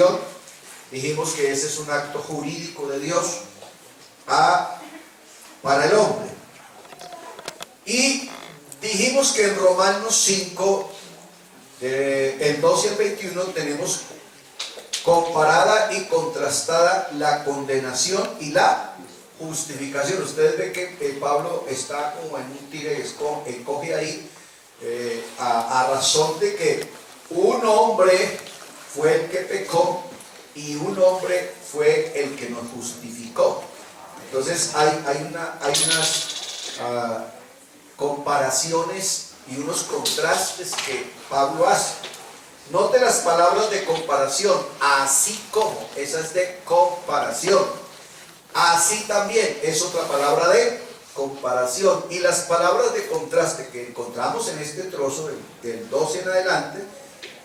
condenación. Dijimos que ese es un acto jurídico de Dios para el hombre. Y dijimos que en Romanos 5, el 12 al 21, tenemos comparada y contrastada la condenación y la justificación. Ustedes ven que Pablo está como en un tire y coge ahí, a razón de que un hombre fue el que pecó y un hombre fue el que nos justificó. Entonces hay unas comparaciones y unos contrastes que Pablo hace. Note las palabras de comparación: así como, esa es de comparación. Así también es otra palabra de comparación. Y las palabras de contraste que encontramos en este trozo del 12 en adelante,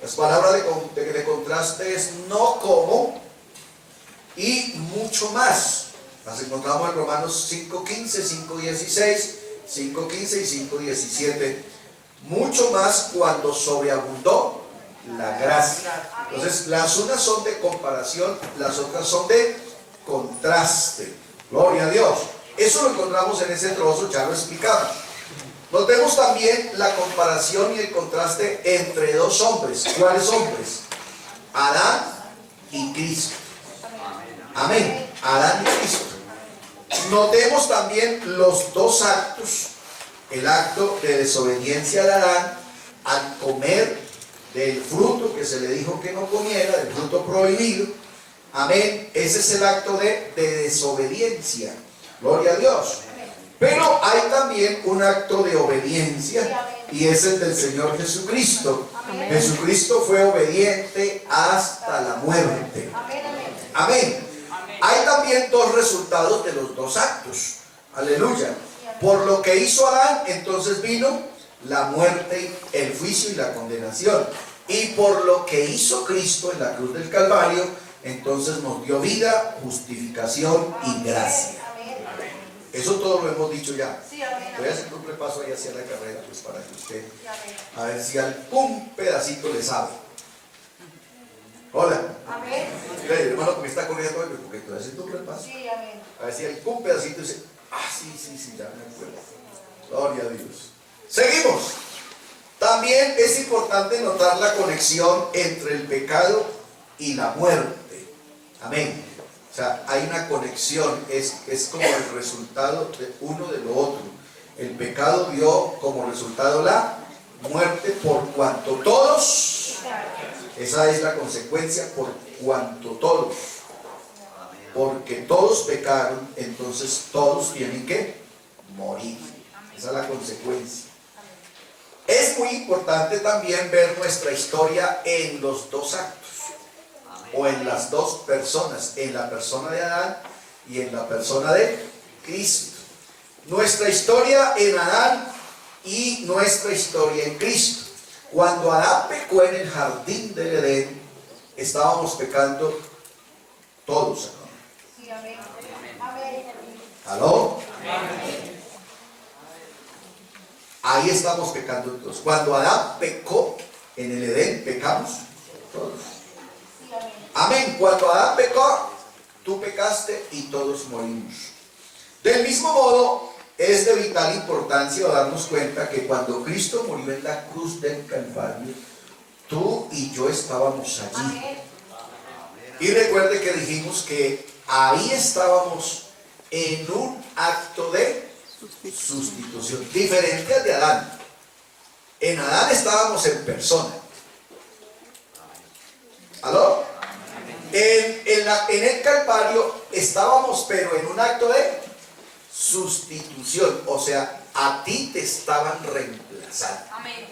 las palabras de contraste es no como y mucho más. Las encontramos en Romanos 5:15, 5:16, 5:15 y 5:17. Mucho más cuando sobreabundó la gracia. Entonces, las unas son de comparación, las otras son de contraste. Gloria a Dios. Eso lo encontramos en ese trozo, ya lo explicamos. Notemos también la comparación y el contraste entre dos hombres. ¿Cuáles hombres? Adán y Cristo. Amén. Adán y Cristo. Notemos también los dos actos. El acto de desobediencia de Adán al comer del fruto que se le dijo que no comiera, del fruto prohibido. Amén. Ese es el acto de desobediencia. Gloria a Dios. Pero hay también un acto de obediencia, y es el del Señor Jesucristo. Jesucristo fue obediente hasta la muerte. Amén. Hay también dos resultados de los dos actos. Aleluya. Por lo que hizo Adán, entonces vino la muerte, el juicio y la condenación. Y por lo que hizo Cristo en la cruz del Calvario, entonces nos dio vida, justificación y gracia. Eso todo lo hemos dicho ya. Voy a hacer un repaso ahí hacia la carrera, pues para que usted, a ver si algún pedacito le sabe. Hola. Amén. Mira, el hermano que me está corriendo hoy, porque estoy haciendo un repaso. Sí, amén. A ver si algún pedacito dice, sí, ya me acuerdo. Gloria a Dios. Seguimos. También es importante notar la conexión entre el pecado y la muerte. Amén. O sea, hay una conexión, es como el resultado de uno de lo otro. El pecado dio como resultado la muerte por cuanto todos, esa es la consecuencia, por cuanto todos, porque todos pecaron, entonces todos tienen que morir. Esa es la consecuencia. Es muy importante también ver nuestra historia en los dos actos, o en las dos personas, en la persona de Adán y en la persona de Cristo. Nuestra historia en Adán y nuestra historia en Cristo. Cuando Adán pecó en el jardín del Edén, estábamos pecando todos. Sí, amén. Amén. ¿Aló? Ahí estamos pecando todos. Cuando Adán pecó en el Edén, pecamos todos. Amén. Cuando Adán pecó, tú pecaste y todos morimos. Del mismo modo, es de vital importancia darnos cuenta que cuando Cristo murió en la cruz del Calvario, tú y yo estábamos allí. Y recuerde que dijimos que ahí estábamos en un acto de sustitución, diferente al de Adán. En Adán estábamos en persona. ¿Aló? En el Calvario estábamos, pero en un acto de sustitución. O sea, a ti te estaban reemplazando. Amén.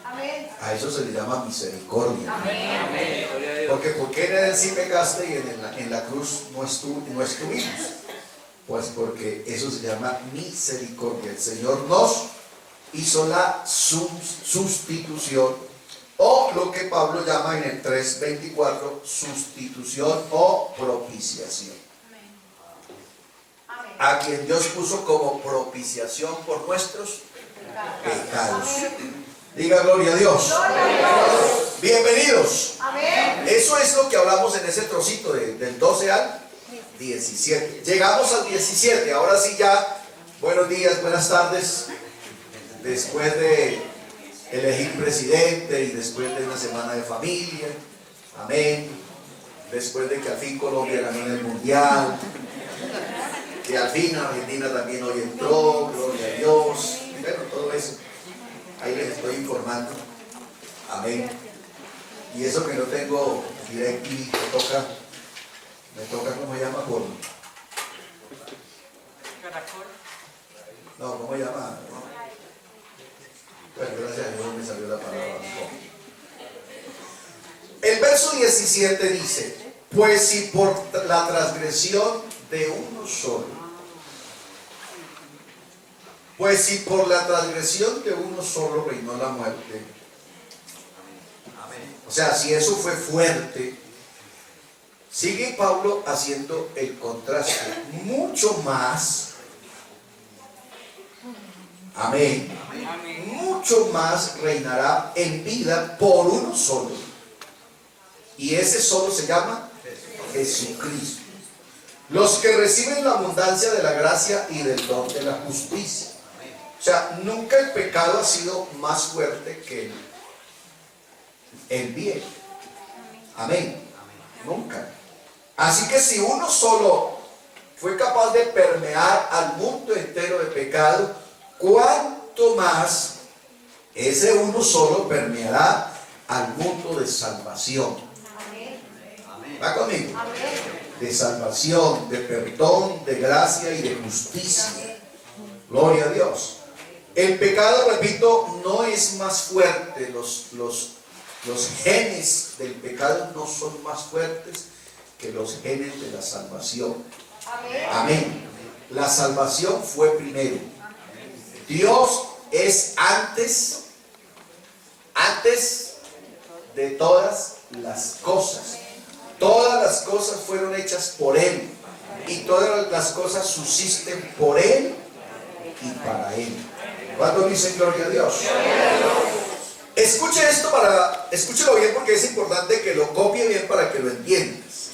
Amén. A eso se le llama misericordia. Amén. Porque ¿por qué en él sí pecaste y en la cruz no estuvimos? Pues porque eso se llama misericordia. El Señor nos hizo la sustitución, o lo que Pablo llama en el 3:24, sustitución o propiciación. A quien Dios puso como propiciación por nuestros pecados. Diga gloria a Dios. Gloria a Dios. Bienvenidos. Amén. Eso es lo que hablamos en ese trocito del 12 al 17. Llegamos al 17. Ahora sí ya, buenos días, buenas tardes. Después de elegir presidente y después de una semana de familia. Amén. Después de que al fin Colombia ganó en el mundial. Que al fin Argentina también hoy entró. Gloria a Dios. Bueno, todo eso. Ahí les estoy informando. Amén. Y eso que no tengo DirecTV, me toca, ¿cómo se llama? Por... No, ¿cómo se llama? Bueno, gracias a Dios me salió la palabra. El verso 17 dice, pues si por la transgresión de uno solo, reinó la muerte. O sea, si eso fue fuerte, sigue Pablo haciendo el contraste. Mucho más, amén, mucho más reinará en vida por uno solo. Y ese solo se llama Jesucristo. Los que reciben la abundancia de la gracia y del don de la justicia. O sea, nunca el pecado ha sido más fuerte que el bien. Amén. Nunca. Así que si uno solo fue capaz de permear al mundo entero de pecado, ¿cuánto más ese uno solo permeará al mundo de salvación? ¿Va conmigo? De salvación, de perdón, de gracia y de justicia. Gloria a Dios. El pecado, repito, no es más fuerte. Los genes del pecado no son más fuertes que los genes de la salvación. Amén. La salvación fue primero. Dios es antes de todas las cosas. Todas las cosas fueron hechas por Él. Y todas las cosas subsisten por Él y para Él. ¿Cuántos dicen gloria a Dios? Escúchelo bien porque es importante que lo copie bien para que lo entiendas.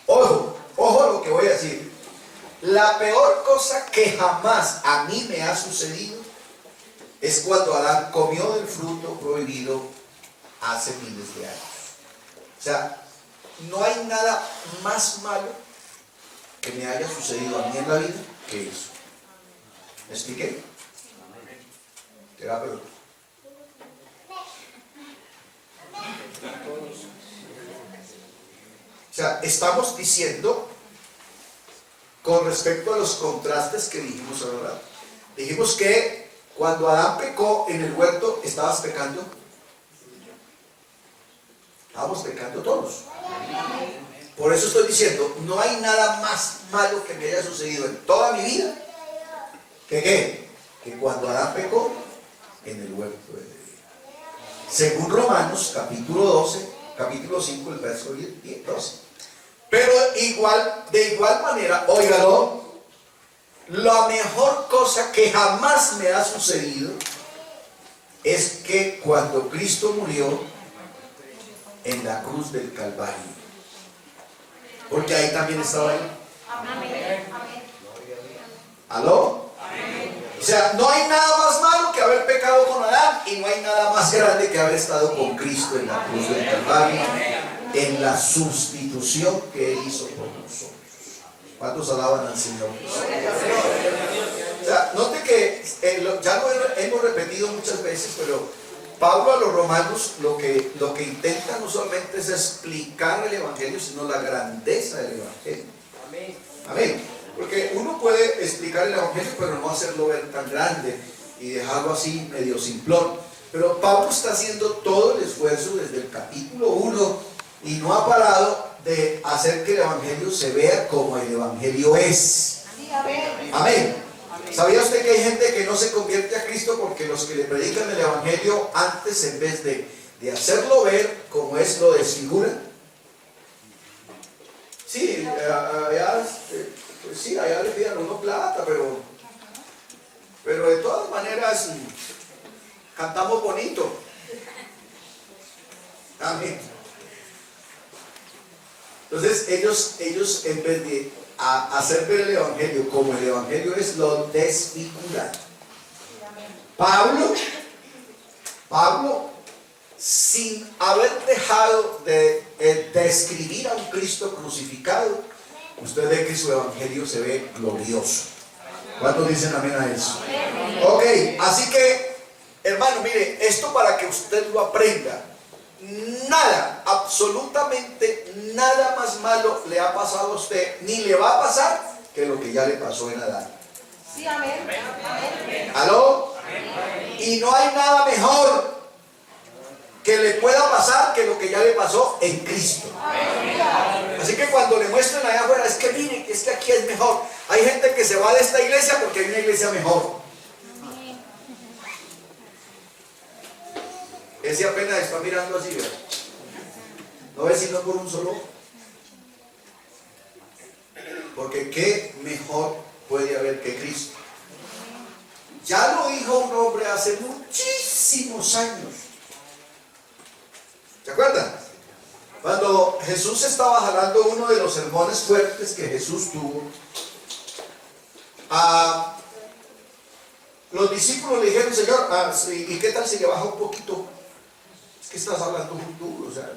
Ojo lo que voy a decir. La peor cosa que jamás a mí me ha sucedido es cuando Adán comió del fruto prohibido hace miles de años. O sea, no hay nada más malo que me haya sucedido a mí en la vida que eso. ¿Me expliqué? Terapeuta. O sea, estamos diciendo con respecto a los contrastes que dijimos ahora. Dijimos que cuando Adán pecó en el huerto, ¿estabas pecando? Estábamos pecando todos. Por eso estoy diciendo, no hay nada más malo que me haya sucedido en toda mi vida que cuando Adán pecó en el huerto de Edén. Según Romanos capítulo 5, el verso 12. Pero de igual manera, óigalo, la mejor cosa que jamás me ha sucedido es que cuando Cristo murió en la cruz del Calvario, porque ahí también estaba Él. ¿Aló? O sea, no hay nada más malo que haber pecado con Adán y no hay nada más grande que haber estado con Cristo en la cruz del Calvario, en la sustitución que Él hizo por nosotros. ¿Cuántos alaban al Señor Jesús? O sea, note que ya lo hemos repetido muchas veces, pero Pablo a los romanos lo que intenta no solamente es explicar el Evangelio, sino la grandeza del Evangelio. Amén. Porque uno puede explicar el Evangelio, pero no hacerlo ver tan grande y dejarlo así medio simplón. Pero Pablo está haciendo todo el esfuerzo desde el capítulo 1 y no ha parado de hacer que el Evangelio se vea como el Evangelio es. Amén. ¿Sabía usted que hay gente que no se convierte a Cristo porque los que le predican el Evangelio antes, en vez de hacerlo ver como es, lo desfiguran? Sí, allá le piden a uno plata, pero de todas maneras cantamos bonito. Amén. Entonces ellos en vez de hacer ver el Evangelio como el Evangelio es, lo desfiguran. Pablo, sin haber dejado de describir a un Cristo crucificado, usted ve que su Evangelio se ve glorioso. ¿Cuántos dicen amén a eso? Ok, así que, hermano, mire, esto para que usted lo aprenda. Nada, absolutamente nada más malo le ha pasado a usted, ni le va a pasar que lo que ya le pasó en Adán. Sí, amén. Amén. ¿Aló? Y no hay nada mejor que le pueda pasar que lo que ya le pasó en Cristo. Así que cuando le muestren allá afuera, es que miren, es que aquí es mejor. Hay gente que se va de esta iglesia porque hay una iglesia mejor. Ese apenas está mirando así, ¿verdad? No ve sino por un solo. Porque qué mejor puede haber que Cristo. Ya lo dijo un hombre hace muchísimos años. ¿Se acuerdan? Cuando Jesús estaba jalando uno de los sermones fuertes que Jesús tuvo, los discípulos le dijeron: Señor, ¿y qué tal si le baja un poquito? Es que estás hablando muy duro, o sea,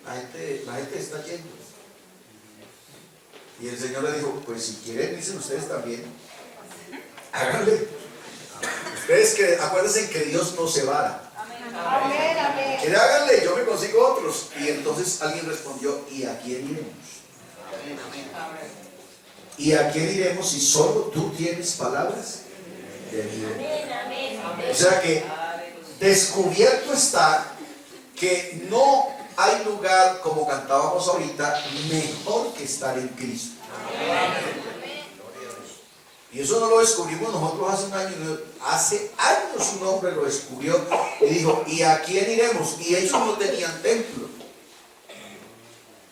la gente está yendo. Y el Señor le dijo: pues si quieren, dicen ustedes también, háganle. Ustedes que acuérdense que Dios no se vara. Amén, amén. ¿Quieren? Háganle, yo me consigo otros. Y entonces alguien respondió: ¿y a quién iremos? ¿Y a quién iremos si solo tú tienes palabras de vida? O sea que descubierto está que no hay lugar, como cantábamos ahorita, mejor que estar en Cristo. Y eso no lo descubrimos nosotros hace un año. Hace años un hombre lo descubrió y dijo: ¿y a quién iremos? Y ellos no tenían templo.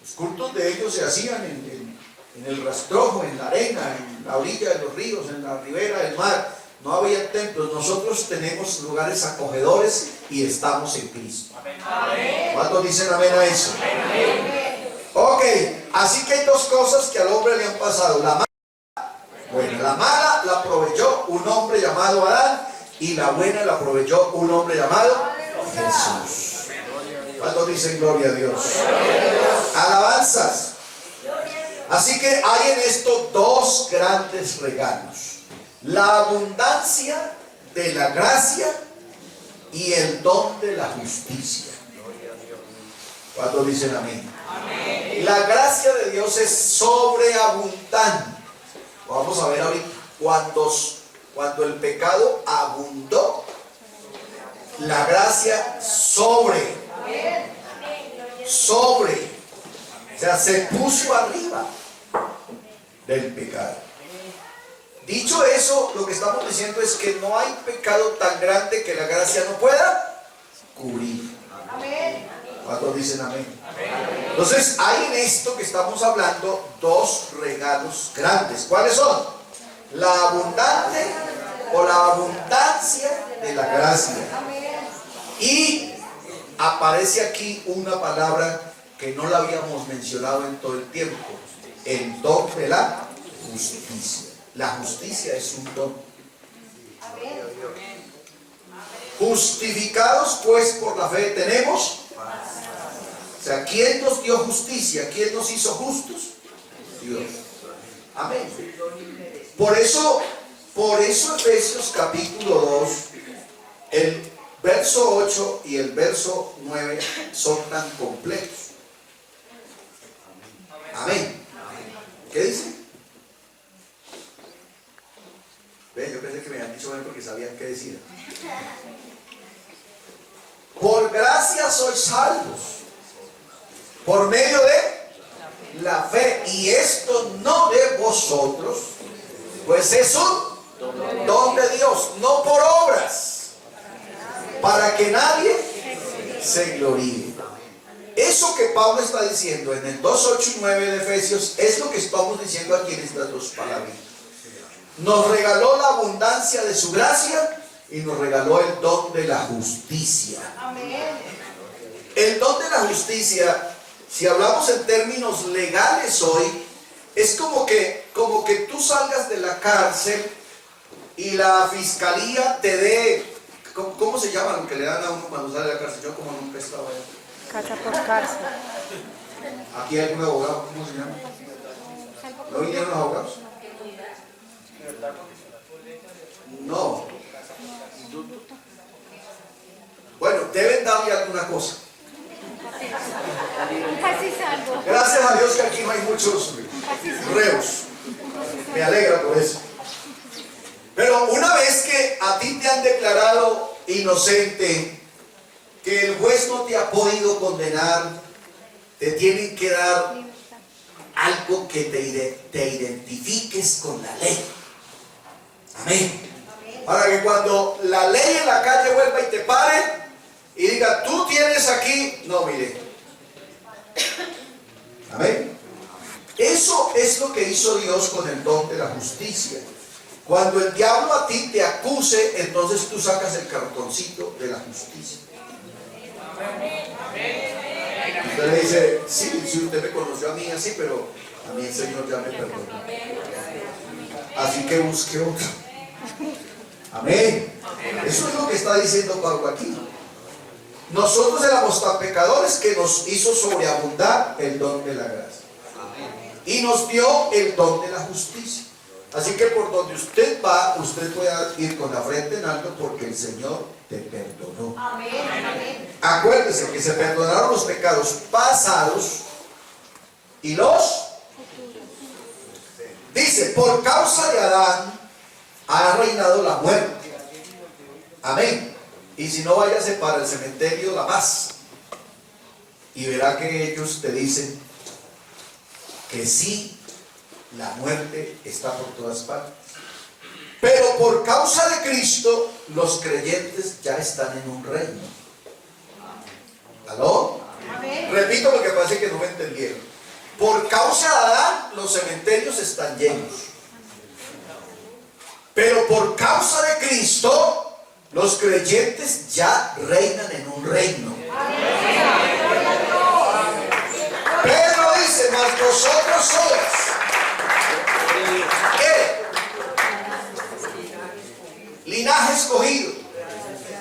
Los cultos de ellos se hacían en el rastrojo, en la arena, en la orilla de los ríos, en la ribera del mar. No había templos. Nosotros tenemos lugares acogedores y estamos en Cristo. ¿Cuántos dicen amén a eso? Ok, así que hay dos cosas que al hombre le han pasado. La mala la proveyó un hombre llamado Adán, y la buena la proveyó un hombre llamado Jesús. ¿Cuántos dicen gloria a Dios? Alabanzas. Así que hay en esto dos grandes regalos: la abundancia de la gracia y el don de la justicia. ¿Cuántos dicen amén? La gracia de Dios es sobreabundante. Vamos a ver ahorita, cuando el pecado abundó, la gracia sobre, o sea, se puso arriba del pecado. Dicho eso, lo que estamos diciendo es que no hay pecado tan grande que la gracia no pueda cubrir. ¿Cuántos dicen amén? Entonces hay en esto que estamos hablando dos regalos grandes. ¿Cuáles son? La abundante o la abundancia de la gracia. Y aparece aquí una palabra que no la habíamos mencionado en todo el tiempo: el don de la justicia. La justicia es un don. Justificados pues por la fe tenemos. O sea, ¿quién nos dio justicia? ¿Quién nos hizo justos? Dios. Amén. Por eso Efesios capítulo 2, el verso 8 y el verso 9 son tan completos. Amén. ¿Qué dice? Ve, yo pensé que me habían dicho bien porque sabían qué decir. Por gracia sois salvos, por medio de la fe, y esto no de vosotros, pues es un don de Dios, no por obras, para que nadie se gloríe. Eso que Pablo está diciendo en el 2, 8 y 9 de Efesios es lo que estamos diciendo aquí en estas dos palabras. Nos regaló la abundancia de su gracia y nos regaló el don de la justicia. Amén. El don de la justicia si hablamos en términos legales hoy, es como que tú salgas de la cárcel y la fiscalía te dé, ¿cómo se llama lo que le dan a uno cuando sale de la cárcel? Yo como nunca he estado allá. Casa por cárcel. Aquí hay un abogado, ¿cómo se llama? ¿No vinieron los abogados? No. Bueno, deben darle alguna cosa. Gracias a Dios que aquí no hay muchos reos. Me alegra por eso. Pero una vez que a ti te han declarado inocente, que el juez no te ha podido condenar, te tienen que dar algo que te identifiques con la ley. Amén. Para que cuando la ley en la calle vuelva y te pare y diga, tú tienes aquí, no, mire. Amén. Eso es lo que hizo Dios con el don de la justicia. Cuando el diablo a ti te acuse, entonces tú sacas el cartoncito de la justicia. Usted le dice, sí, usted me conoció a mí así, pero a mí el Señor ya me perdonó. Así que busque otro. Amén. Eso es lo que está diciendo Pablo aquí. Nosotros éramos tan pecadores que nos hizo sobreabundar el don de la gracia. Y nos dio el don de la justicia. Así que por donde usted va, usted puede ir con la frente en alto porque el Señor te perdonó. Amén. Acuérdese que se perdonaron los pecados pasados y los... Dice, por causa de Adán ha reinado la muerte. Amén. Y si no, váyase para el cementerio La Paz y verá que ellos te dicen que sí, la muerte está por todas partes. Pero por causa de Cristo, los creyentes ya están en un reino. ¿Aló? Amén. Repito porque parece que no me entendieron. Por causa de Adán, los cementerios están llenos. Pero por causa de Cristo, los creyentes ya reinan en un reino. Pedro dice, mas vosotros sois linaje escogido,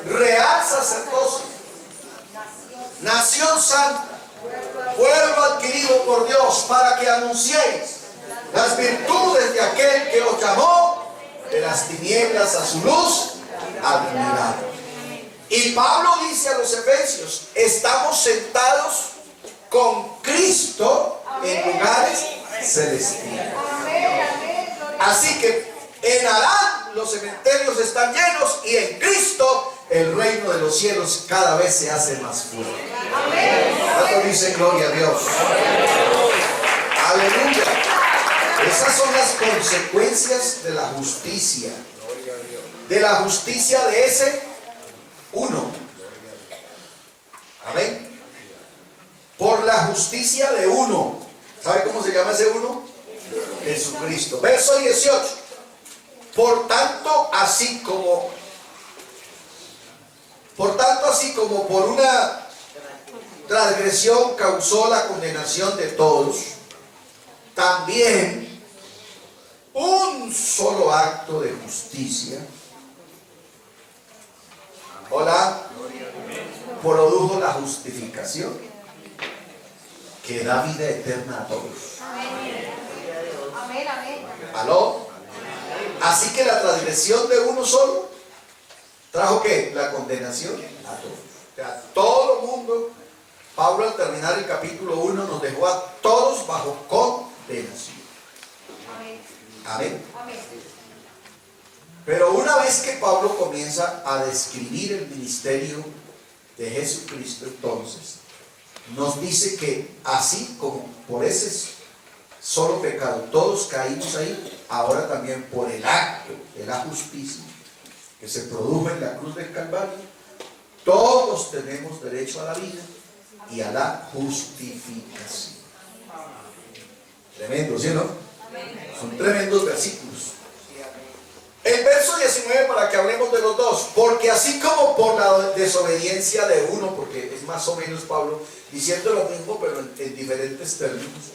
real sacerdocio, nación santa, pueblo adquirido por Dios, para que anunciéis las virtudes de aquel que os llamó de las tinieblas a su luz admirable. Y Pablo dice a los efesios, estamos sentados con Cristo en lugares celestiales. Así que en Adán los cementerios están llenos y en Cristo el reino de los cielos cada vez se hace más fuerte. ¿Cuánto dice gloria a Dios? Aleluya. Esas son las consecuencias de la justicia. De la justicia de ese uno. Amén. Por la justicia de uno. ¿Sabe cómo se llama ese uno? Jesucristo. Verso 18. Por tanto, así como por una transgresión causó la condenación de todos, también un solo acto de justicia, produjo la justificación que da vida eterna a todos. Amén, amén. ¿Aló? Así que la transgresión de uno solo trajo ¿qué? La condenación a todos. O sea, todo el mundo, Pablo al terminar el capítulo 1 nos dejó a todos bajo condenación. Amén. Amén. Pero una vez que Pablo comienza a describir el ministerio de Jesucristo, entonces nos dice que así como por ese solo pecado todos caímos ahí, ahora también por el acto de la justicia que se produjo en la cruz del Calvario, todos tenemos derecho a la vida y a la justificación. Tremendo, ¿sí o no? Son tremendos versículos. El verso verso 19 para que hablemos de los dos. Porque así como por la desobediencia de uno, porque es más o menos Pablo diciendo lo mismo pero en diferentes términos.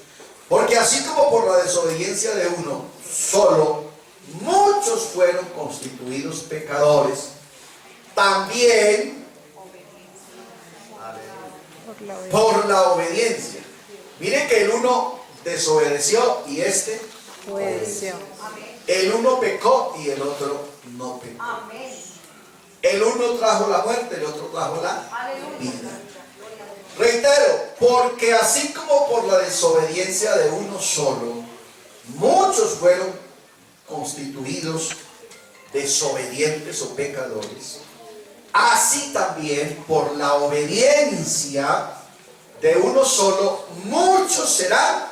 Porque así como por la desobediencia de uno solo, muchos fueron constituidos pecadores, también por la obediencia. Miren que el uno desobedeció y este Obedeció. el uno pecó y el otro no pecó. El uno trajo la muerte, el otro trajo la vida. Reitero, porque así como por la desobediencia de uno solo, muchos fueron constituidos desobedientes o pecadores, así también por la obediencia de uno solo, muchos serán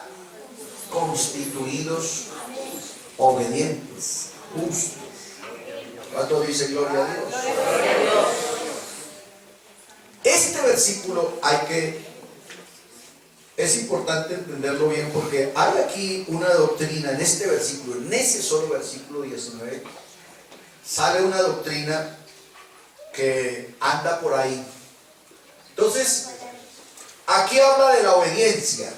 constituidos obedientes, justos. ¿Cuánto dice gloria a Dios? Este versículo es importante entenderlo bien porque hay aquí una doctrina en este versículo, en ese solo versículo 19, sale una doctrina que anda por ahí. Entonces, aquí habla de la obediencia.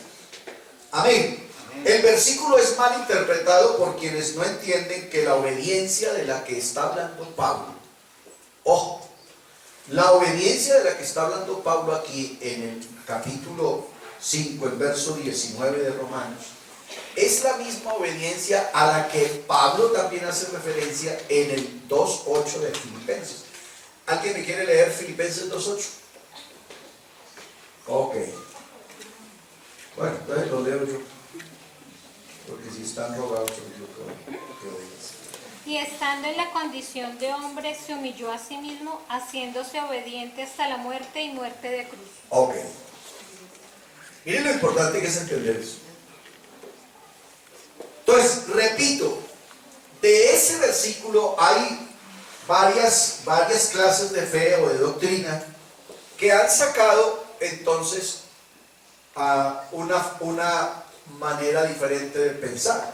Amén. El versículo es mal interpretado por quienes no entienden que la obediencia de la que está hablando Pablo, ojo, la obediencia de la que está hablando Pablo aquí en el capítulo 5, el verso 19 de Romanos, es la misma obediencia a la que Pablo también hace referencia en el 2.8 de Filipenses. ¿Alguien me quiere leer Filipenses 2.8? Ok. Bueno, entonces lo leo yo. Porque si están robados, yo creo que Y estando en la condición de hombre, se humilló a sí mismo, haciéndose obediente hasta la muerte y muerte de cruz. ok. Miren lo importante que es entender eso. Entonces, repito, de ese versículo hay varias clases de fe o de doctrina que han sacado entonces a una manera diferente de pensar.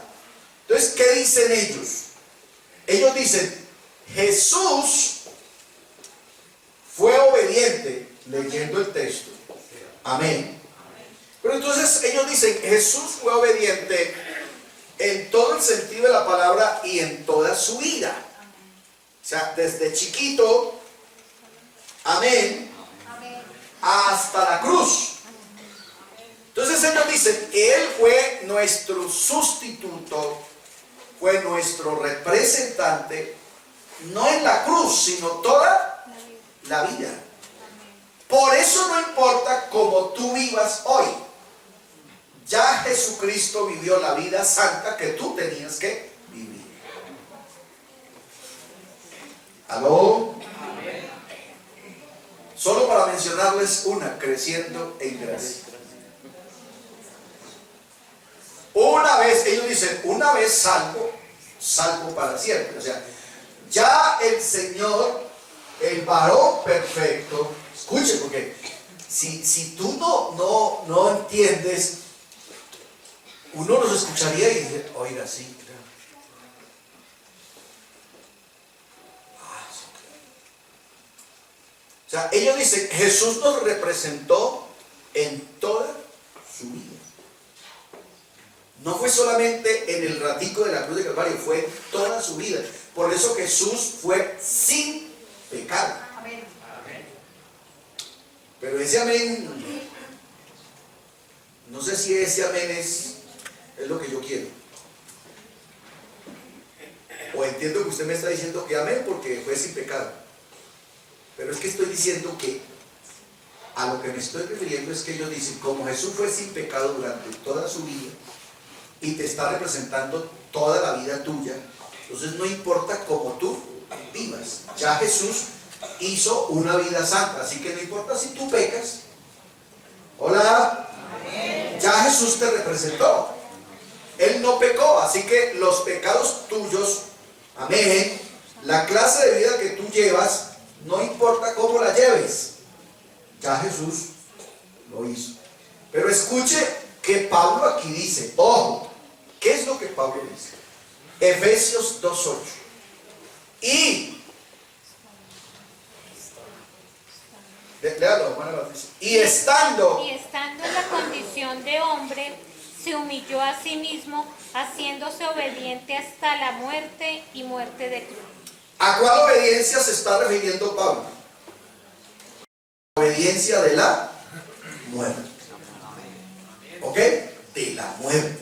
Entonces, ¿qué dicen ellos? Ellos dicen, Jesús fue obediente, leyendo el texto. Amén. Pero entonces ellos dicen, Jesús fue obediente en todo el sentido de la palabra y en toda su vida. O sea, desde chiquito, amén, hasta la cruz. Entonces ellos dicen, Él fue nuestro sustituto, fue nuestro representante, no en la cruz, sino toda la vida. Por eso no importa cómo tú vivas hoy. Ya Jesucristo vivió la vida santa que tú tenías que vivir. ¿Aló? Solo para mencionarles una, creciendo en gracia. Una vez, ellos dicen, una vez salvo, salvo para siempre. O sea, ya el Señor, el varón perfecto, escuche, porque si tú no entiendes, uno los escucharía y dice, oiga, sí, claro. O sea, ellos dicen, Jesús nos representó en toda su vida. No fue solamente en el ratico de la cruz de Calvario, fue en toda su vida. Por eso Jesús fue sin pecado. Amén. Pero ese amén, no sé si ese amén es lo que yo quiero. O entiendo que usted me está diciendo que amén porque fue sin pecado. Pero es que estoy diciendo que a lo que me estoy refiriendo es que ellos dicen, como Jesús fue sin pecado durante toda su vida y te está representando toda la vida tuya, entonces no importa cómo tú vivas. Ya Jesús hizo una vida santa, así que no importa si tú pecas. Hola. Ya Jesús te representó. Él no pecó, así que los pecados tuyos, amén, la clase de vida que tú llevas, no importa cómo la lleves, ya Jesús lo hizo. Pero escuche que Pablo aquí dice, ojo, ¿qué es lo que Pablo dice? Efesios 2.8. Léalo, hermana Patricia. Y estando en la condición de hombre, se humilló a sí mismo, haciéndose obediente hasta la muerte y muerte de cruz. ¿A cuál obediencia se está refiriendo Pablo? Obediencia de la muerte. ¿Ok? De la muerte.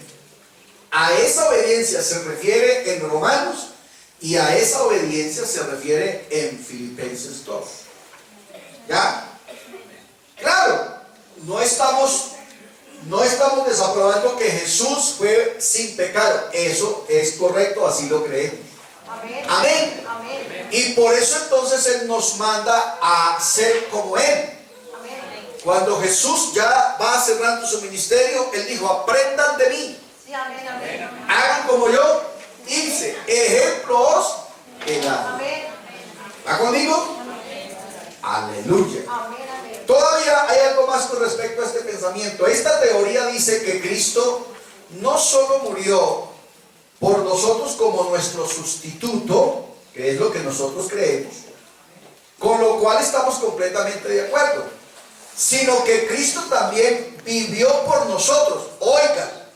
A esa obediencia se refiere en Romanos y a esa obediencia se refiere en Filipenses 2. ¿Ya? Claro, no estamos desaprobando que Jesús fue sin pecado. Eso es correcto, así lo creemos. Amén. Amén. Amén. Y por eso entonces Él nos manda a ser como Él. Amén. Cuando Jesús ya va cerrando su ministerio, Él dijo, aprendan de mí, Sí, amén, amén. hagan como yo hice, ejemplos he dado. Amén. ¿Va conmigo? Aleluya. Amén, amén. Todavía hay algo más con respecto a este pensamiento. Esta teoría dice que Cristo no solo murió por nosotros como nuestro sustituto, que es lo que nosotros creemos, con lo cual estamos completamente de acuerdo, sino que Cristo también vivió por nosotros. Oiga,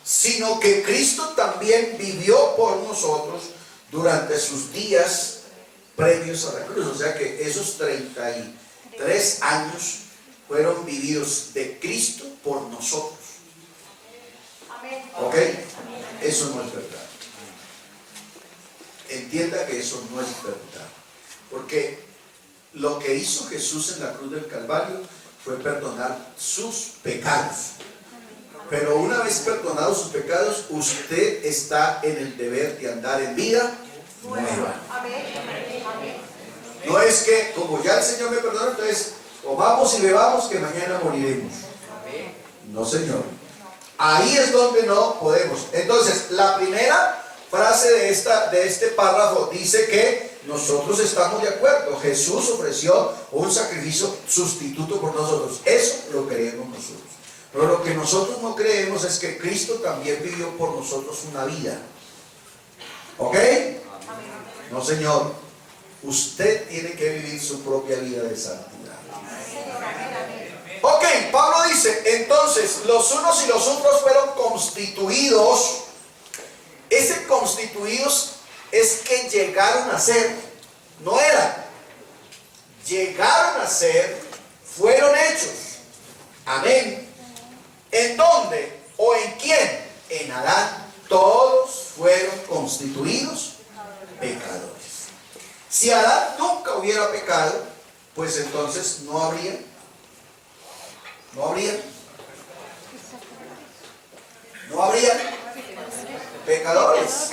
sino que Cristo también vivió por nosotros durante sus días previos a la cruz. O sea que esos 33 años fueron vividos de Cristo por nosotros. Amén. ¿Ok? Eso no es verdad. Entienda que eso no es verdad. Porque lo que hizo Jesús en la cruz del Calvario fue perdonar sus pecados. Pero una vez perdonados sus pecados, usted está en el deber de andar en vida nueva. Amén. Amén. No es que como ya el Señor me perdonó, entonces comamos y bebamos que mañana moriremos. No, Señor. Ahí es donde no podemos. Entonces, la primera frase de este párrafo dice que nosotros estamos de acuerdo. Jesús ofreció un sacrificio sustituto por nosotros. Eso lo creemos nosotros. Pero lo que nosotros no creemos es que Cristo también vivió por nosotros una vida. ¿Ok? No, Señor. Usted tiene que vivir su propia vida de santidad. Ok, Pablo dice, entonces los unos y los otros fueron constituidos. Ese constituidos es que llegaron a ser, no eran. Llegaron a ser, fueron hechos. Amén. ¿En dónde o en quién? En Adán. Todos fueron constituidos pecadores. Si Adán nunca hubiera pecado, pues entonces no habría pecadores.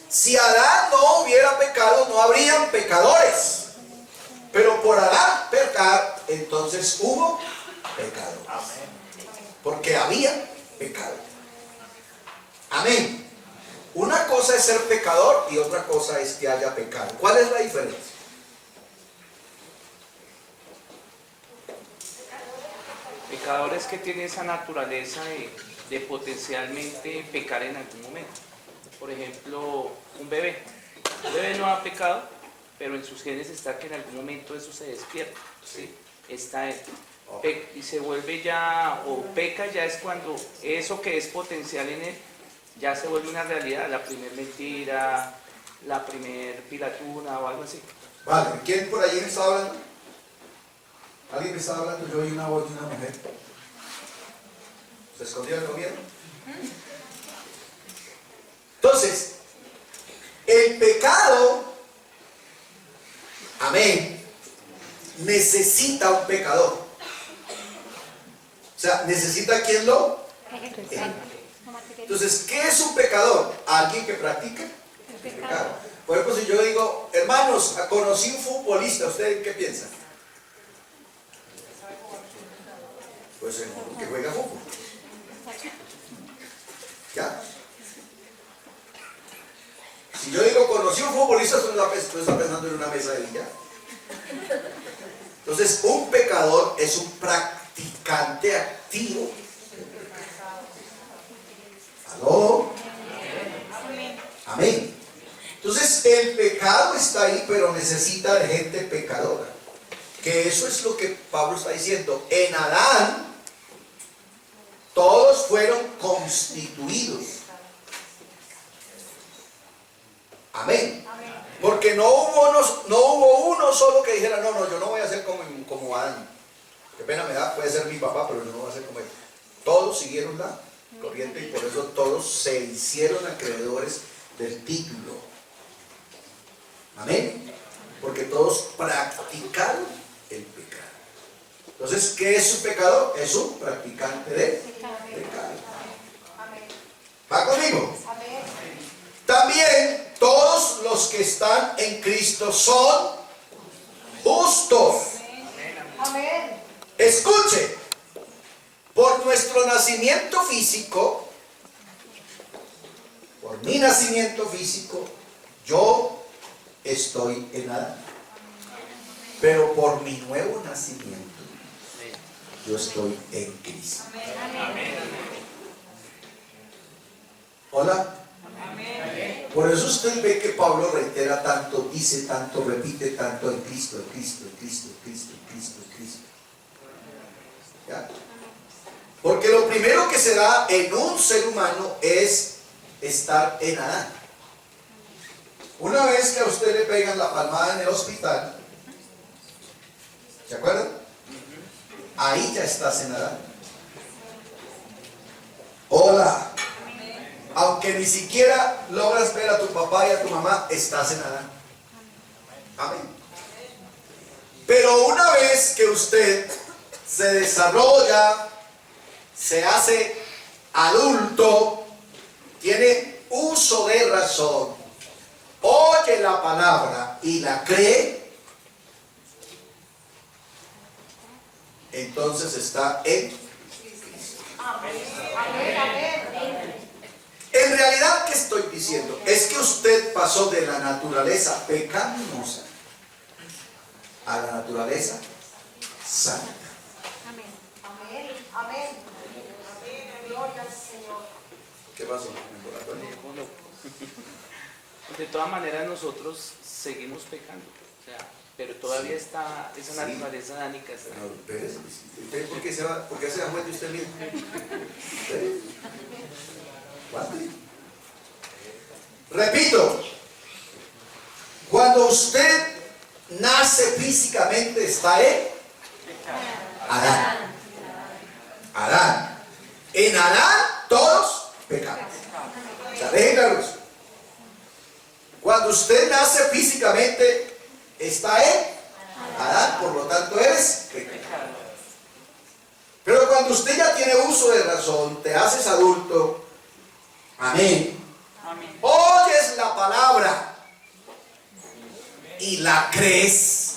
Si Adán no hubiera pecado, no habrían pecadores. Pero por Adán pecar, entonces hubo pecado. Porque había pecado. Amén. Una cosa es ser pecador y otra cosa es que haya pecado. ¿Cuál es la diferencia? Pecador es que tiene esa naturaleza de potencialmente pecar en algún momento. Por ejemplo, un bebé. Un bebé no ha pecado, pero en sus genes está que en algún momento eso se despierta. ¿Sí? Está él. Y se vuelve ya, o peca ya es cuando eso que es potencial en él ya se vuelve una realidad. La primer mentira, la primer pilatuna o algo así. Vale, ¿quién por allí me estaba hablando? ¿Alguien me estaba hablando? Yo oí una voz de una mujer. ¿Se escondió el gobierno? Entonces, el pecado, amén, necesita un pecador. O sea, necesita quien lo ejecuta. Entonces, ¿qué es un pecador? Alguien que practica el pecado. Por ejemplo, si yo digo, hermanos, conocí un futbolista, ¿ustedes qué piensan? Pues el que juega fútbol. ¿Ya? Si yo digo, conocí un futbolista, tú estás pensando en una mesa de billar. Entonces, un pecador es un practicante activo. ¿Aló? Amén. Entonces el pecado está ahí, pero necesita de gente pecadora. Que eso es lo que Pablo está diciendo. En Adán todos fueron constituidos. Amén. Porque no hubo uno solo que dijera, no, yo no voy a ser como Adán. Qué pena me da, puede ser mi papá, pero yo no voy a ser como él. Todos siguieron la corriente y por eso todos se hicieron acreedores del título. Amén. Porque todos practicaron el pecado. Entonces, ¿qué es un pecador? Es un practicante de pecado. ¿Va conmigo? También todos los que están en Cristo son justos. Amén. Escuche, por nuestro nacimiento físico, por mi nacimiento físico, yo estoy en Adán. Pero por mi nuevo nacimiento, yo estoy en Cristo. Hola. Por eso usted ve que Pablo reitera tanto, dice tanto, repite tanto en Cristo, en Cristo, en Cristo, en Cristo, en Cristo, en Cristo. ¿Ya? Porque lo primero que se da en un ser humano es estar en Adán. Una vez que a usted le pegan la palmada en el hospital, ¿se acuerdan? Ahí ya estás en Adán. Hola. Aunque ni siquiera logras ver a tu papá y a tu mamá, estás en Adán. Amén. Pero una vez que usted se desarrolla, se hace adulto, tiene uso de razón, oye la palabra y la cree, entonces está en Cristo. En realidad, ¿qué estoy diciendo? Es que usted pasó de la naturaleza pecaminosa a la naturaleza santa. Amén. Amén. Gloria al Señor. ¿Qué pasó? De todas maneras nosotros seguimos pecando, o sea, pero todavía está esa naturaleza adánica. ¿Usted por qué se da cuenta usted mismo? Repito, cuando usted nace físicamente está en Adán. Adán. En Adán todos pecamos. O sea, dejen claro eso. Cuando usted nace físicamente está en Adán, por lo tanto es pecador. Pero cuando usted ya tiene uso de razón, te haces adulto, amén, oyes la palabra y la crees.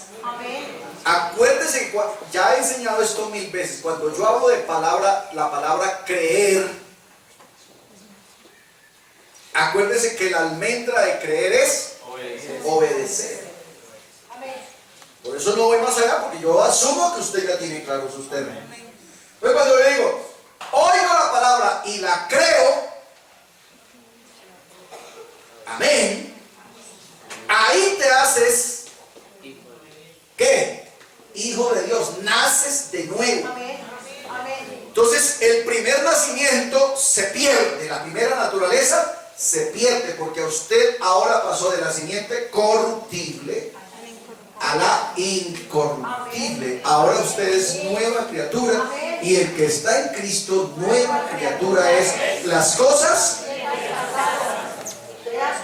Acuérdese, ya he enseñado esto 1000 veces, cuando yo hablo de palabra, la palabra creer, acuérdese que la almendra de creer es obedecer. Por eso no voy más allá, porque yo asumo que usted ya tiene claro sus términos. Pues cuando le digo, oigo la palabra y la creo, amén, ahí te haces, ¿qué? Hijo de Dios, naces de nuevo. Entonces el primer nacimiento se pierde, la primera naturaleza se pierde, porque usted ahora pasó de la simiente corruptible a la incorruptible. Ahora usted es nueva criatura, y el que está en Cristo, nueva criatura es. Las cosas,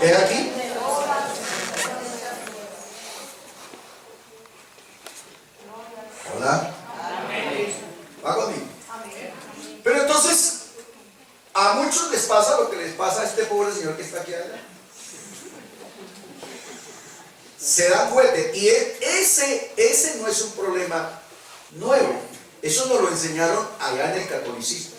¿he aquí? Hola. ¿Va conmigo? Pero entonces, a muchos les pasa lo que les pasa a este pobre señor que está aquí adelante. Se dan vuelta, y ese no es un problema nuevo. Eso nos lo enseñaron allá en el catolicismo.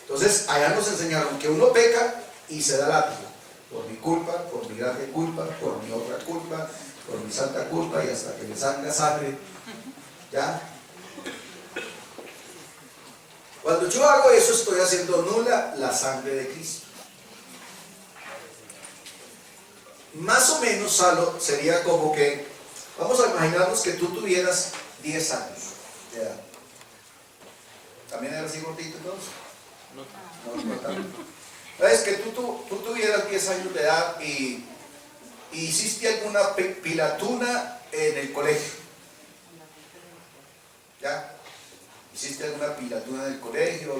Entonces allá nos enseñaron que uno peca y se da látigo, por mi culpa, por mi grande culpa, por mi otra culpa, por mi santa culpa, y hasta que me salga sangre. ¿Ya? Cuando yo hago eso, estoy haciendo nula la sangre de Cristo. más o menos, Salo, sería como que, vamos a imaginarnos que tú tuvieras 10 años de edad. ¿También eras así gordito entonces? No tanto. Es que tú tuvieras 10 años de edad y hiciste alguna pilatuna en el colegio. ¿Ya? Hiciste alguna pilatuna en el colegio,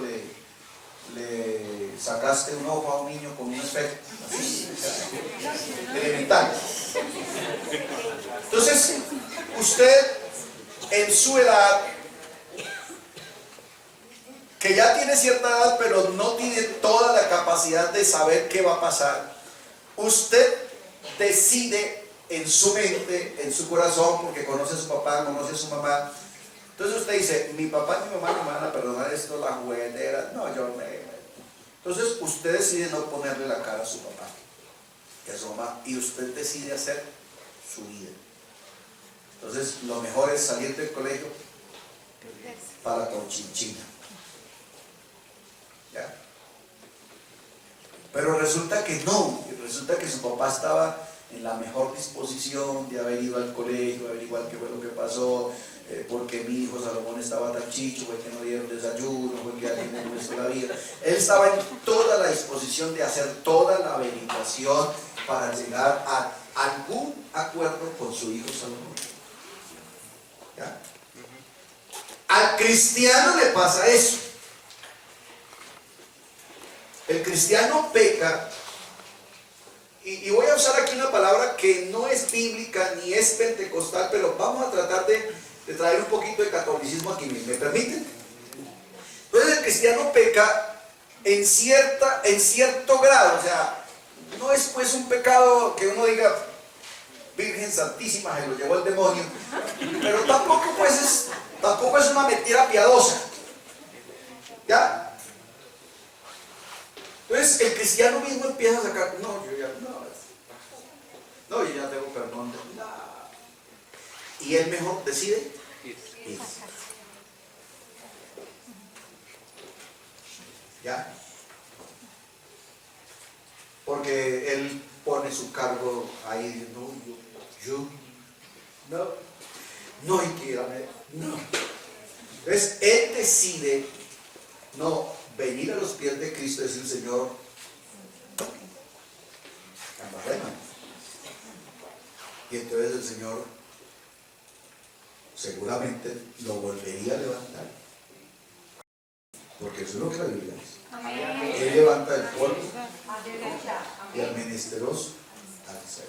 le sacaste un ojo a un niño con un espejo. Así, elemental. Entonces, usted en su edad, que ya tiene cierta edad, pero no tiene toda la capacidad de saber qué va a pasar, usted decide en su mente, en su corazón, porque conoce a su papá, conoce a su mamá. Entonces usted dice, mi papá y mi mamá no me van a perdonar esto, la juguetera. No, Entonces usted decide no ponerle la cara a su papá y a su mamá, y usted decide hacer su vida. Entonces lo mejor es salir del colegio para Conchinchina. ¿Ya? Pero resulta que no, resulta que su papá estaba en la mejor disposición de haber ido al colegio, averiguar qué fue lo que pasó, porque mi hijo Salomón estaba tan chicho, fue que no dieron desayuno, fue que alguien le molestó la vida. Él estaba en toda la disposición de hacer toda la averiguación para llegar a algún acuerdo con su hijo Salomón. ¿Ya? Al cristiano le pasa eso. El cristiano peca, y voy a usar aquí una palabra que no es bíblica ni es pentecostal, pero vamos a tratar de traer un poquito de catolicismo aquí, ¿me permiten? Entonces el cristiano peca en cierto grado, o sea, no es pues un pecado que uno diga, Virgen Santísima, se lo llevó el demonio, pero tampoco es una mentira piadosa, ¿ya? Entonces el cristiano mismo empieza a sacar, yo ya tengo perdón, y él mejor decide ir. ¿Ya? Porque él pone su cargo ahí, no hay que ir a ver, no. Entonces él decide venir a los pies de Cristo y decir, Señor, embarrémame. Y entonces el Señor seguramente lo volvería a levantar, porque eso es lo que la Biblia dice. Él levanta el polvo y al menesteroso alza.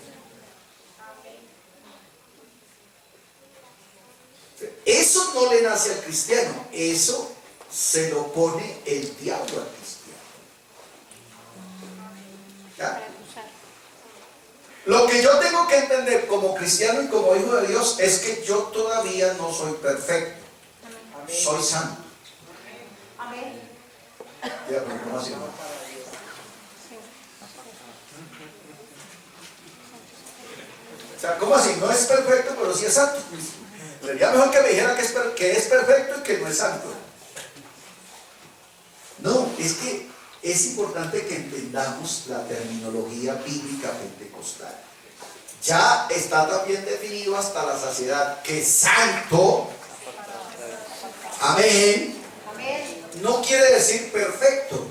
Eso no le nace al cristiano, eso se lo pone el diablo al cristiano. ¿Ya? Lo que yo tengo que entender como cristiano y como hijo de Dios es que yo todavía no soy perfecto. Amén. Soy santo. Amén. Ya, pero ¿cómo así? O sea, ¿cómo así? No es perfecto, pero sí es santo. Sería mejor que me dijera que es perfecto y que no es santo. No, es que es importante que entendamos la terminología bíblica pentecostal. Ya está también definido hasta la saciedad que santo, amén, no quiere decir perfecto.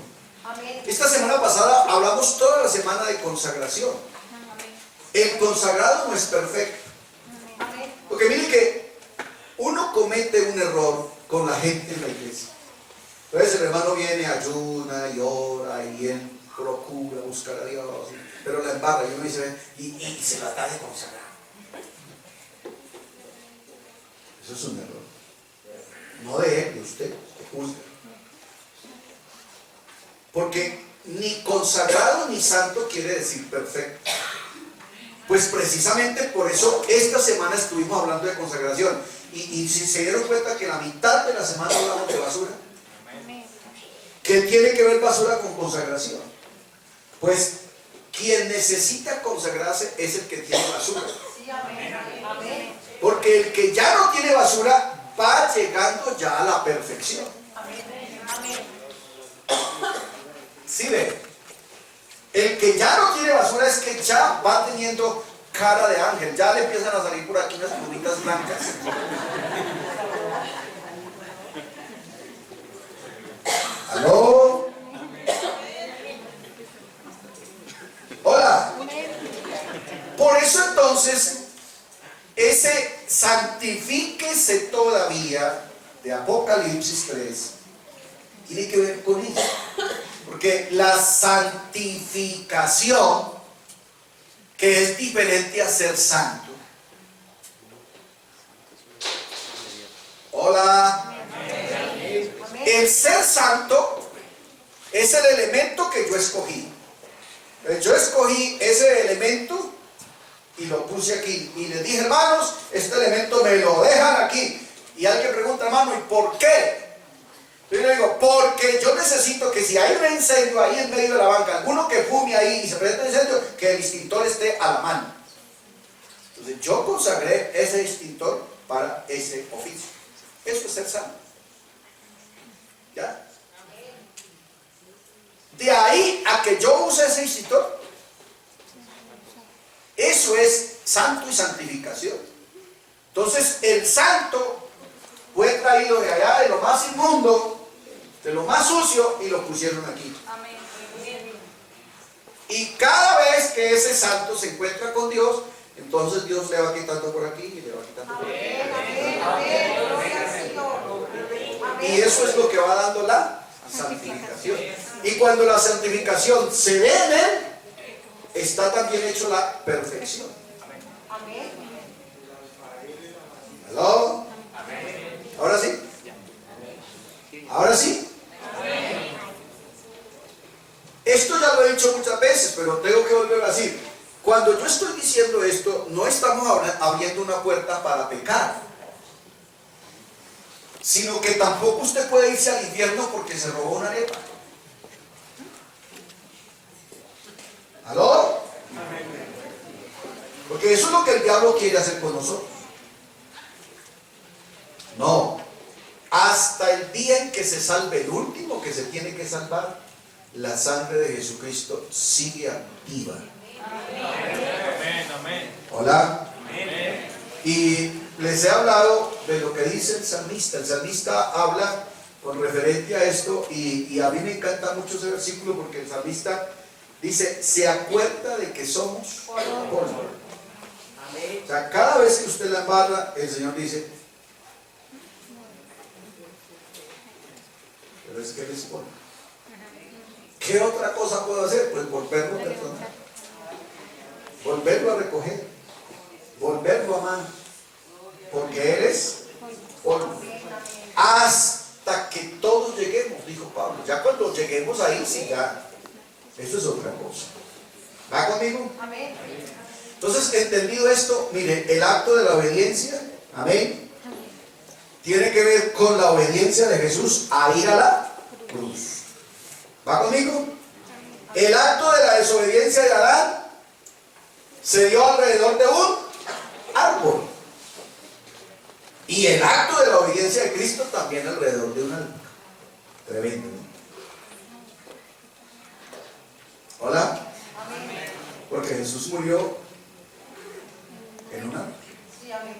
Esta semana pasada hablamos toda la semana de consagración. El consagrado no es perfecto. Porque miren que uno comete un error con la gente en la iglesia. Entonces el hermano viene, ayuna y ora y él procura buscar a Dios, pero la embarra y uno dice, y se la da de consagrar. Eso es un error. No de él, de usted, que juzga. Porque ni consagrado ni santo quiere decir perfecto. Pues precisamente por eso esta semana estuvimos hablando de consagración. Y si se dieron cuenta que la mitad de la semana hablamos de basura. ¿Qué tiene que ver basura con consagración? Pues quien necesita consagrarse es el que tiene basura. Porque el que ya no tiene basura va llegando ya a la perfección. ¿Sí ve? El que ya no tiene basura es que ya va teniendo cara de ángel, ya le empiezan a salir por aquí unas plumitas blancas. ¿Aló? Hola. Por eso entonces, ese santifíquese todavía de Apocalipsis 3 tiene que ver con eso. Porque la santificación, que es diferente a ser santo. Hola. El ser santo es el elemento que yo escogí. Yo escogí ese elemento y lo puse aquí. Y les dije, hermanos, este elemento me lo dejan aquí. Y alguien pregunta, hermano, ¿y por qué? Yo le digo, porque yo necesito que si hay un incendio ahí en medio de la banca, alguno que fume ahí y se presenta un incendio, que el extintor esté a la mano. Entonces yo consagré ese extintor para ese oficio. Eso es ser santo. ¿Ya? De ahí a que yo use ese extintor, eso es santo y santificación. Entonces el santo fue traído de allá, de lo más inmundo, de lo más sucio, y lo pusieron aquí. Amén. Y cada vez que ese santo se encuentra con Dios, entonces Dios le va quitando por aquí y le va quitando por aquí. Y eso es lo que va dando la santificación. Y cuando la santificación se ve en él, está también hecho la perfección. Amén. ¿Aló? ¿Ahora sí? ¿Ahora sí? Esto ya lo he dicho muchas veces, pero tengo que volver a decir. Cuando yo estoy diciendo esto, no estamos abriendo una puerta para pecar, sino que tampoco usted puede irse al infierno porque se robó una arepa. ¿Aló? Porque eso es lo que el diablo quiere hacer con nosotros. No. Hasta el día en que se salve el último que se tiene que salvar, la sangre de Jesucristo sigue activa. Amén, amén. Hola. Amén. Y les he hablado de lo que dice el salmista. El salmista habla con referente a esto y a mí me encanta mucho ese versículo porque el salmista dice, se acuerda de que somos polvo. O sea, cada vez que usted la embarra, el Señor dice, pero es que Él es polvo. ¿Qué otra cosa puedo hacer? Pues volverlo a perdonar, volverlo a recoger, volverlo a amar, porque eres polvo. Hasta que todos lleguemos, dijo Pablo. Ya cuando lleguemos ahí, sí, ya, eso es otra cosa. ¿Va conmigo? Amén. Entonces, entendido esto, mire, el acto de la obediencia, amén, tiene que ver con la obediencia de Jesús a ir a la cruz. ¿Va conmigo? El acto de la desobediencia de Adán se dio alrededor de un árbol. Y el acto de la obediencia de Cristo también alrededor de un árbol. Tremendo, ¿no? ¿Hola? Porque Jesús murió en un árbol. Sí, amén.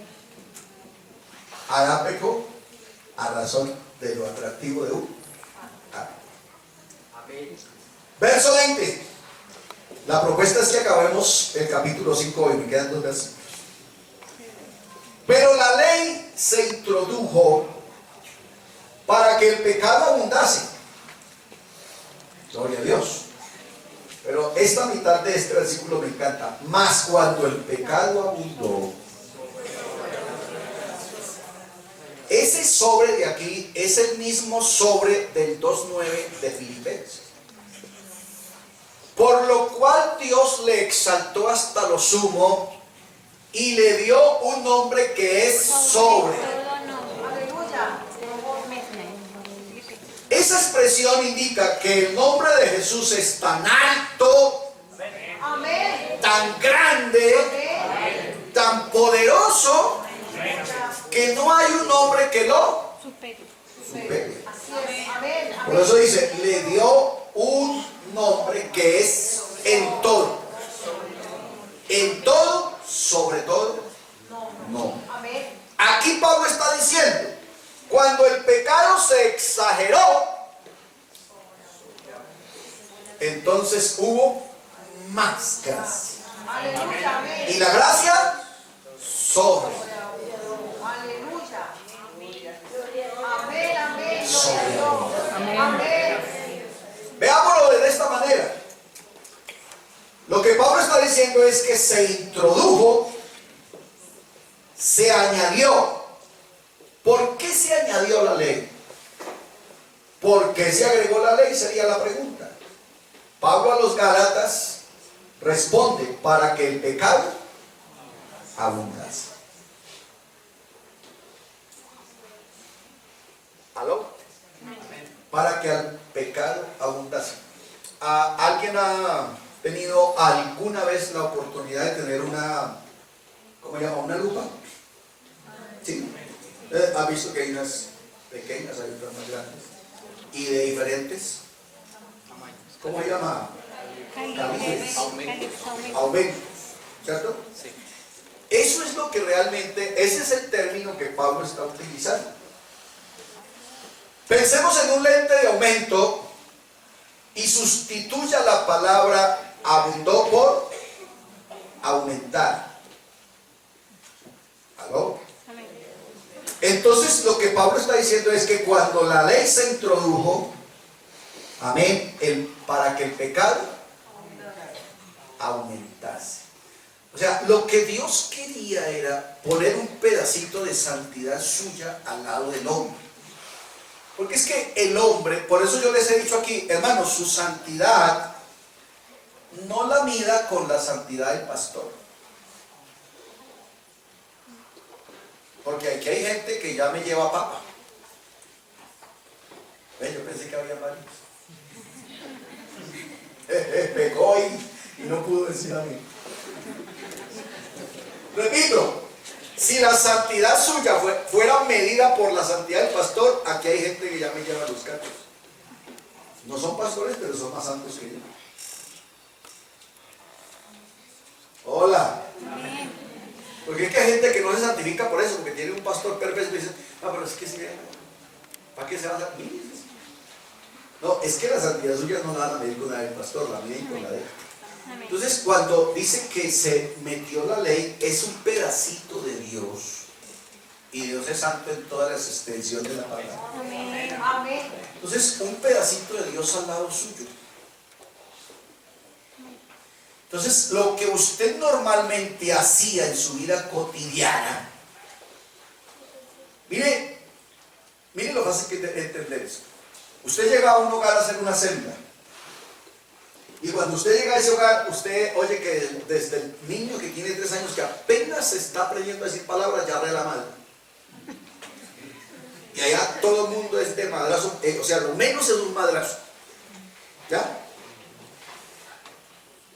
Adán pecó a razón de lo atractivo de un árbol. Verso 20. La propuesta es que acabemos el capítulo 5 hoy, me quedan 2 versículos. Pero la ley se introdujo para que el pecado abundase. Gloria a Dios. Pero esta mitad de este versículo me encanta. Mas cuando el pecado abundó, ese sobre de aquí es el mismo sobre del 2:9 de Filipenses. Por lo cual Dios le exaltó hasta lo sumo y le dio un nombre que es sobre. Aleluya. Esa expresión indica que el nombre de Jesús es tan alto, Amén. tan grande, Amén. tan poderoso, que no hay un nombre que lo supere. Así es. Amén. Por eso dice, le dio un nombre que es En todo. En todo, sobre todo, no. Amén. Aquí Pablo está diciendo, cuando el pecado se exageró, entonces hubo más gracia. Aleluya. Amén. Y la gracia sobre. Aleluya. Amén, amén. Gloria a Dios. Amén. Veámoslo de esta manera. Lo que Pablo está diciendo es que se introdujo, se añadió. ¿Por qué se añadió la ley? ¿Por qué se agregó la ley? Sería la pregunta. Pablo a los Gálatas responde, para que el pecado abundase. ¿Aló? Para que el pecado abundase. ¿Alguien ha tenido alguna vez la oportunidad de tener una, ¿cómo se llama? ¿Una lupa? Sí. ¿Ha visto que hay unas pequeñas, hay otras más grandes? Y de diferentes, ¿cómo se llama? Aumento, ¿cierto? Sí. Eso es lo que realmente, ese es el término que Pablo está utilizando. Pensemos en un lente de aumento y sustituya la palabra abundó por aumentar. ¿Aló? Entonces lo que Pablo está diciendo es que cuando la ley se introdujo, amén, para que el pecado aumentase. O sea, lo que Dios quería era poner un pedacito de santidad suya al lado del hombre. Porque es que el hombre, por eso yo les he dicho aquí, hermanos, su santidad no la mida con la santidad del pastor. Porque aquí hay gente que ya me lleva papa. Yo pensé que había varios. Pecó y no pudo decir a mí. Repito, si la santidad suya fuera medida por la santidad del pastor, aquí hay gente que ya me lleva los cachos. No son pastores, pero son más santos que yo. Hola. Porque es que hay gente que no se santifica por eso, porque tiene un pastor perfecto y dice, no, pero es que si ¿para qué se va a santificar? No, es que la santidad suya no la van a medir con la del pastor, la miden con la de él. Entonces, cuando dice que se metió la ley, es un pedacito de Dios. Y Dios es santo en todas las extensiones de la palabra. Amén. Amén. Entonces, un pedacito de Dios al lado suyo. Entonces, lo que usted normalmente hacía en su vida cotidiana, mire lo fácil que es entender eso. Usted llega a un hogar a hacer una célula. Y cuando usted llega a ese hogar, usted oye que desde el niño que tiene 3 años, que apenas se está aprendiendo a decir palabras, ya re la madre. Y allá todo el mundo es de madrazo, o sea, lo menos es un madrazo. ¿Ya?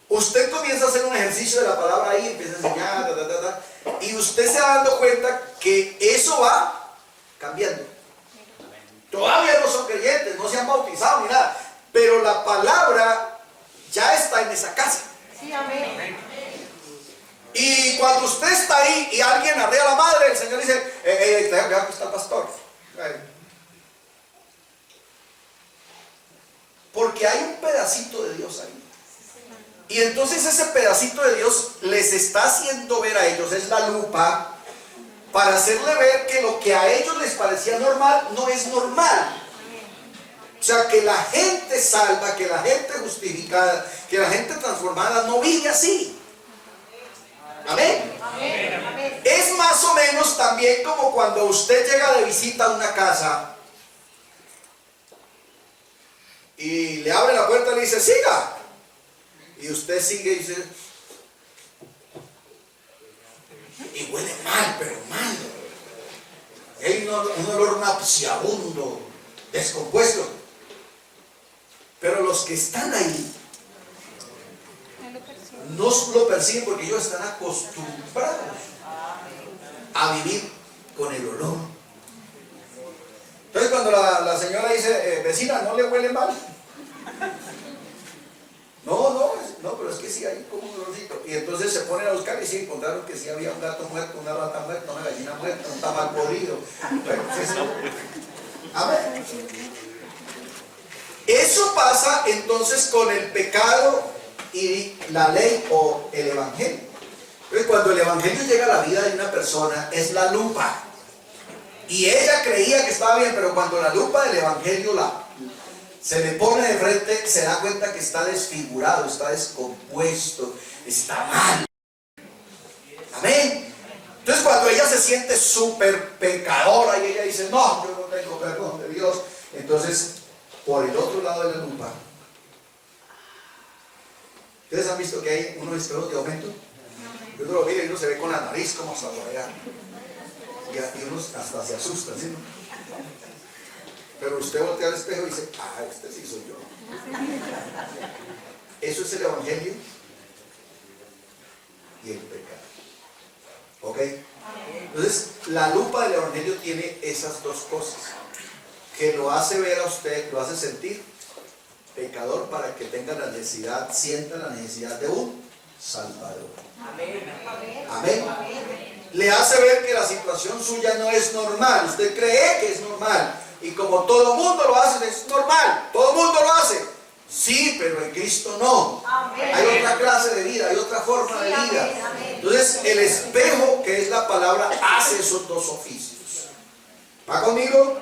Usted comienza a hacer un ejercicio de la palabra ahí, empieza a enseñar, y usted se va dando cuenta que eso va cambiando. Todavía no son creyentes, no se han bautizado ni nada, pero la palabra ya está en esa casa. Sí, amén. Y cuando usted está ahí y alguien arrea a la madre, el Señor dice, vea que está el pastor. Porque hay un pedacito de Dios ahí. Y entonces ese pedacito de Dios les está haciendo ver a ellos, es la lupa, para hacerle ver que lo que a ellos les parecía normal, no es normal. O sea, que la gente salva, que la gente justificada, que la gente transformada no vive así. Amén. Amén. Amén. Es más o menos también como cuando usted llega de visita a una casa y le abre la puerta y le dice, siga. Y usted sigue y dice, y huele mal, pero mal. Hay un olor nauseabundo, descompuesto. Pero los que están ahí no lo perciben porque ellos están acostumbrados a vivir con el olor. Entonces cuando la señora dice, vecina, ¿no le huele mal? No, pero es que sí hay como un dolorcito. Y entonces se ponen a buscar y sí encontraron que sí había un gato muerto, una rata muerta, una gallina muerta, un tamal podrido. Bueno, pues, amén. Eso pasa entonces con el pecado y la ley o el evangelio. Entonces, cuando el evangelio llega a la vida de una persona, es la lupa. Y ella creía que estaba bien, pero cuando la lupa del evangelio se le pone de frente, se da cuenta que está desfigurado, está descompuesto, está mal. Amén. Entonces, cuando ella se siente súper pecadora y ella dice, no, yo no tengo perdón de Dios, entonces, por el otro lado de la lupa, ¿ustedes han visto que hay unos espejos de aumento? Y uno lo mira y uno se ve con la nariz como hasta por allá. Y uno hasta se asusta, ¿sí? Pero usted voltea al espejo y dice, este sí soy yo. Eso es el evangelio y el pecado. ¿Ok? Entonces, la lupa del evangelio tiene esas dos cosas. Que lo hace ver a usted, lo hace sentir pecador para que tenga la necesidad, sienta la necesidad de un Salvador. Amén. Le hace ver que la situación suya no es normal. Usted cree que es normal. Y como todo el mundo lo hace, es normal. Todo el mundo lo hace. Sí, pero en Cristo no. Hay otra clase de vida, hay otra forma de vida. Entonces, el espejo, que es la palabra, hace esos dos oficios. ¿Va conmigo?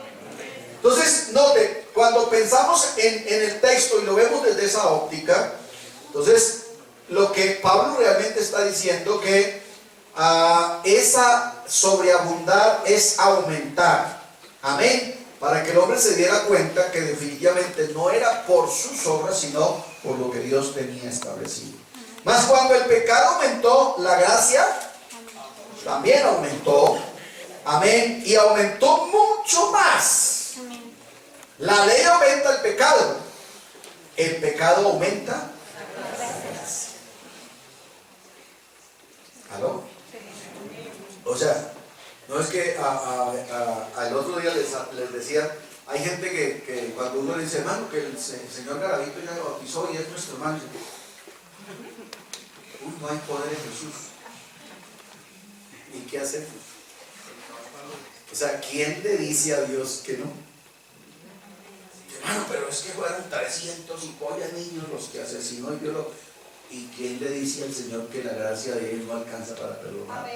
Entonces, note, cuando pensamos en el texto y lo vemos desde esa óptica, entonces, lo que Pablo realmente está diciendo que esa sobreabundar es aumentar. Amén. Para que el hombre se diera cuenta que definitivamente no era por sus obras, sino por lo que Dios tenía establecido. Mas cuando el pecado aumentó, la gracia también aumentó. Amén. Y aumentó mucho más. La ley aumenta el pecado. El pecado aumenta la gracia. ¿Aló? O sea, no es que al otro día les decía, hay gente que cuando uno le dice, hermano, que el señor Garavito ya lo bautizó y es nuestro hermano, no hay poder en Jesús. ¿Y qué hacemos? O sea, ¿quién le dice a Dios que no? Hermano, pero es que fueron 300 y pollas niños los que asesinó y violó. ¿Y quién le dice al Señor que la gracia de Él no alcanza para perdonar?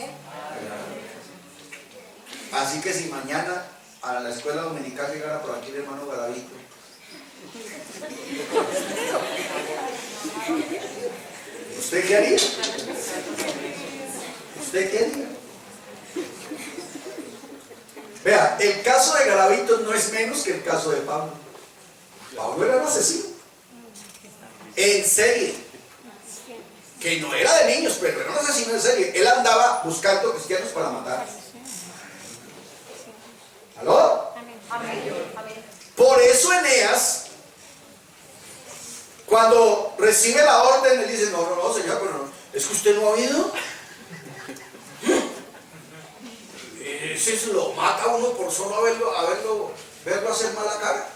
Así que si mañana a la escuela dominical llegara por aquí el hermano Garavito, ¿usted qué haría? ¿Usted qué haría? Vea, el caso de Garavito no es menos que el caso de Pablo. Pablo era un asesino en serie, que no era de niños, pero era un asesino en serie. Él andaba buscando cristianos para matar. ¿Aló? Por eso Eneas, cuando recibe la orden, él dice, no, señor, pero no, es que usted no ha oído. Ese se lo mata a uno por solo verlo hacer mala cara.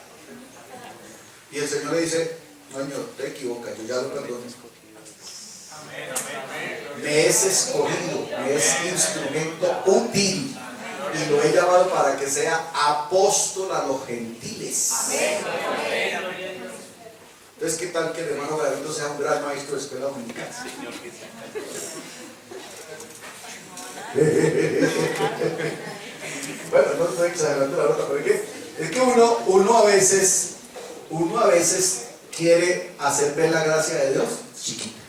Y el Señor le dice, no, Señor, te equivocas, yo ya lo perdono. Me es escogido, me es instrumento útil y lo he llamado para que sea apóstol a los gentiles. Entonces, ¿qué tal que el hermano Garavito sea un gran maestro de escuela dominical? Bueno, no estoy exagerando la nota, pero es que uno a veces quiere hacer ver la gracia de Dios chiquita.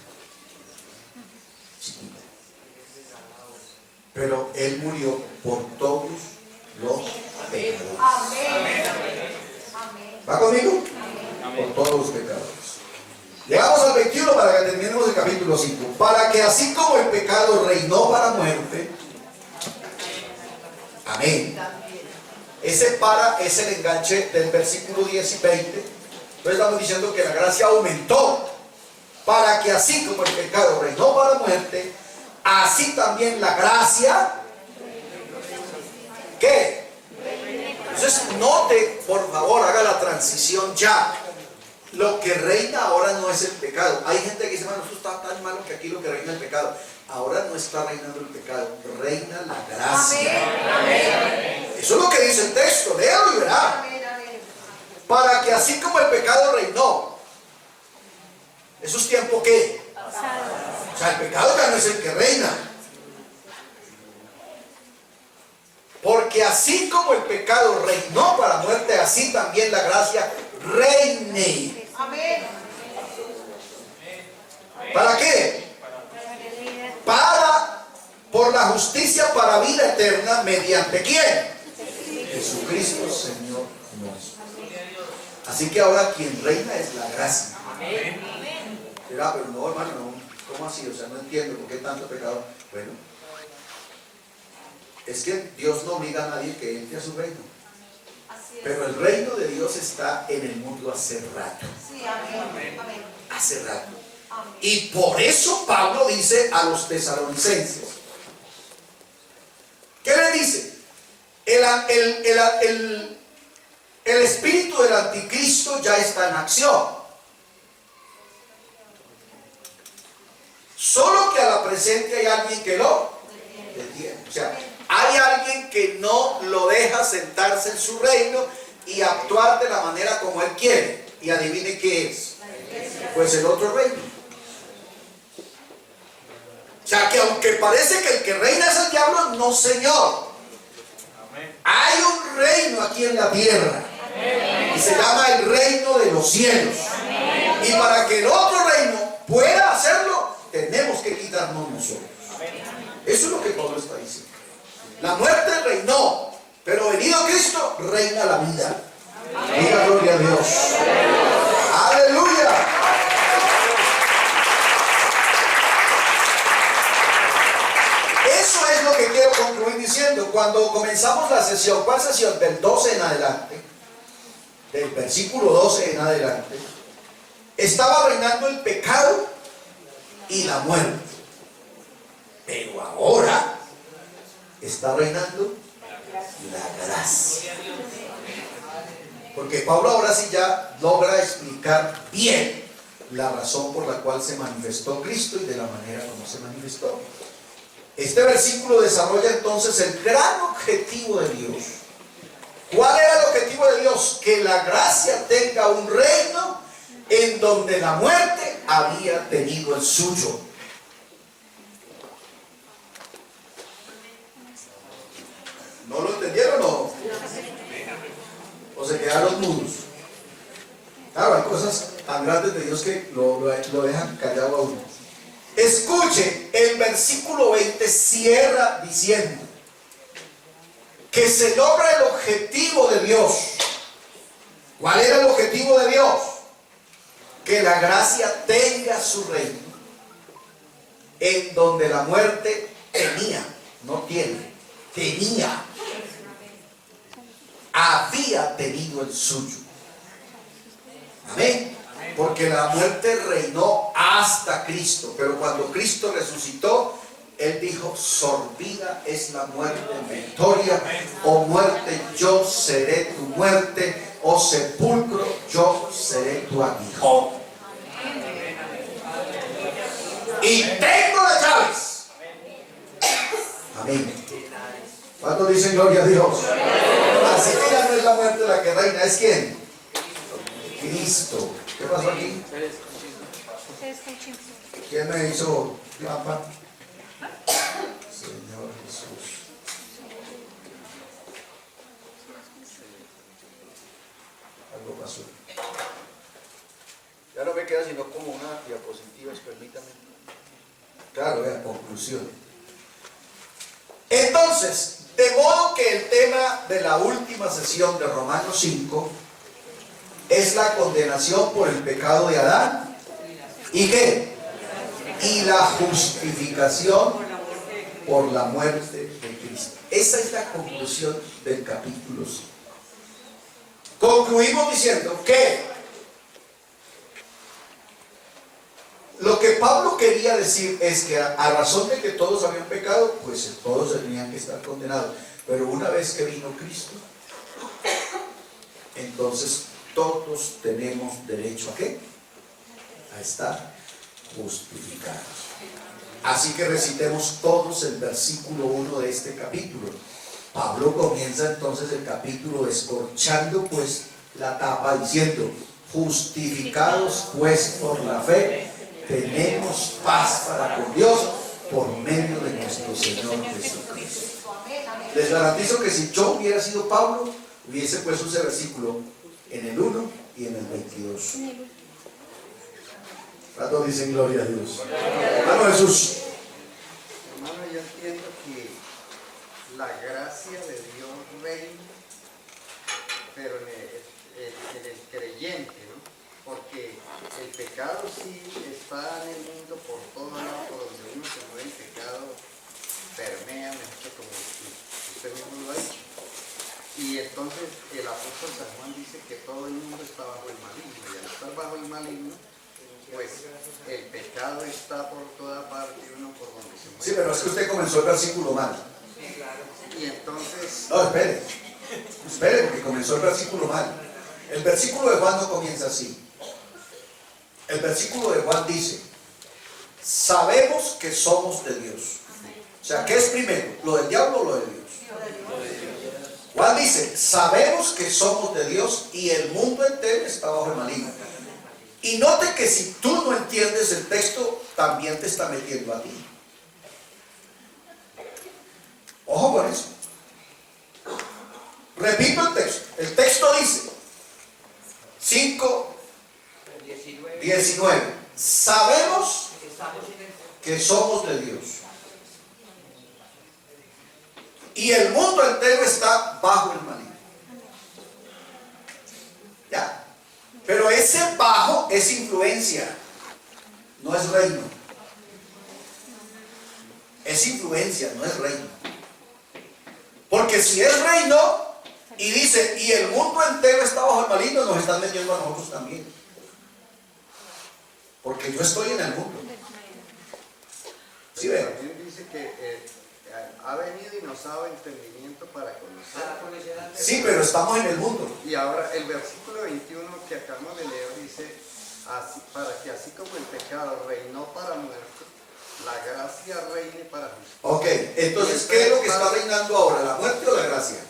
Pero Él murió por todos los pecadores. ¿Va conmigo? Por todos los pecadores. Llegamos al 21 para que terminemos el capítulo 5. Para que así como el pecado reinó para muerte, amén. Ese para es el enganche del versículo 10 y 20. Entonces estamos diciendo que la gracia aumentó. Para que así como el pecado reinó para muerte, así también la gracia, ¿qué? Entonces note, por favor, haga la transición ya. lo que reina ahora no es el pecado. Hay gente que dice, bueno, esto está tan malo que aquí lo que reina es el pecado. Ahora no está reinando el pecado, reina la gracia. Amén. Eso es lo que dice el texto, léalo y verá. Amén, amén. Para que así como el pecado reinó, ¿eso es tiempo qué? O sea, el pecado ya no es el que reina. Porque así como el pecado reinó para muerte, así también la gracia reine. Amén. ¿Para qué? Por la justicia para vida eterna, ¿mediante quién? Jesucristo, Señor nuestro. Así que ahora quien reina es la gracia. Dirá, pero no, hermano, no, ¿cómo así? O sea, no entiendo por qué tanto pecado. Bueno, es que Dios no obliga a nadie que entre a su reino. Así es. Pero el reino de Dios está en el mundo hace rato. Sí, amén. Amén. Hace rato. Amén. Y por eso Pablo dice a los tesalonicenses, ¿qué le dice? El espíritu del anticristo ya está en acción. Solo que a la presente hay alguien que lo detiene. O sea, hay alguien que no lo deja sentarse en su reino y actuar de la manera como él quiere. Y adivine qué es. Pues el otro reino. O sea, que aunque parece que el que reina es el diablo, no, señor. Hay un reino aquí en la tierra. Y se llama el reino de los cielos. Y para que el otro reino pueda hacerlo, tenemos que quitarnos nosotros. Eso es lo que Pablo está diciendo. La muerte reinó, pero venido Cristo, reina la vida. Diga gloria a Dios. Aleluya. Eso es lo que quiero concluir diciendo. Cuando comenzamos la sesión, ¿cuál sesión? Del 12 en adelante, del versículo 12 en adelante, estaba reinando el pecado y la muerte. Pero ahora está reinando la gracia. Porque Pablo ahora sí ya logra explicar bien la razón por la cual se manifestó Cristo y de la manera como se manifestó. Este versículo desarrolla entonces el gran objetivo de Dios. ¿Cuál era el objetivo de Dios? Que la gracia tenga un reino en donde la muerte había tenido el suyo. ¿No lo entendieron o no? ¿O se quedaron mudos? Claro, hay cosas tan grandes de Dios que lo dejan callado a uno. Escuche, el versículo 20 cierra diciendo que se logra el objetivo de Dios. ¿Cuál era el objetivo de Dios? Que la gracia tenga su reino en donde la muerte tenía, no tiene, tenía, había tenido el suyo. Amén. Porque la muerte reinó hasta Cristo, pero cuando Cristo resucitó, Él dijo, sorbida es la muerte en victoria. Oh muerte, yo seré tu muerte. Oh sepulcro, yo seré tu aguijón. Y tengo las llaves. Amén. ¿Cuántos dicen gloria a Dios? Así que ya no es la muerte la que reina, ¿es quién? Cristo. ¿Qué pasó aquí? ¿Quién me hizo trampa? Señor Jesús. Algo pasó. Ya no me queda sino como una diapositiva, permítame. Claro, la conclusión. Entonces, de modo que el tema de la última sesión de Romanos 5 es la condenación por el pecado de Adán. ¿Y qué? Y la justificación por la muerte de Cristo. Esa es la conclusión del capítulo 5. Concluimos diciendo que lo que Pablo quería decir es que a razón de que todos habían pecado, pues todos tenían que estar condenados. Pero una vez que vino Cristo, entonces todos tenemos derecho ¿a qué? A estar justificados. Así que recitemos todos el versículo 1 de este capítulo. Pablo comienza entonces el capítulo escorchando pues la tapa diciendo: justificados pues por la fe, tenemos paz para con Dios por medio de nuestro Señor Jesucristo. Les garantizo que si yo hubiera sido Pablo, hubiese puesto ese versículo en el 1 y en el 22. ¿Cuántos dicen gloria a Dios? Hermano Jesús. Hermano, yo entiendo que la gracia de Dios reina, pero en el creyente, ¿no? Porque el pecado sí está en el mundo por todos lados, por donde uno se mueve el pecado, permea, como usted mismo lo ha dicho. Y entonces el apóstol San Juan dice que todo el mundo está bajo el maligno, y al estar bajo el maligno, pues el pecado está por toda parte, uno por donde se mueve. Sí, pero es que usted comenzó el versículo mal. Y entonces... No, espere, porque comenzó el versículo mal. El versículo de Juan no comienza así. El versículo de Juan dice: sabemos que somos de Dios. O sea, ¿qué es primero? ¿Lo del diablo o lo de Dios? Juan dice: sabemos que somos de Dios y el mundo entero está bajo el maligno. Y note que si tú no entiendes el texto, también te está metiendo a ti. Ojo con eso. Repito el texto. El texto dice 5:19. Sabemos que somos de Dios. Y el mundo entero está bajo el maligno. Ya. Pero ese bajo es influencia, no es reino. Es influencia, no es reino. Porque si es reino y dice, y el mundo entero está bajo el maligno, nos están metiendo a nosotros también. Porque yo estoy en el mundo. ¿Sí ven? También dice que ha venido y nos ha dado entendimiento para conocer. Sí, pero estamos en el mundo. Y ahora el versículo 21 que acabamos de leer dice, para que así como el pecado reinó para muerte, la gracia reine para justicia. Ok, entonces, ¿qué es lo que está reinando ahora? ¿La muerte o la gracia?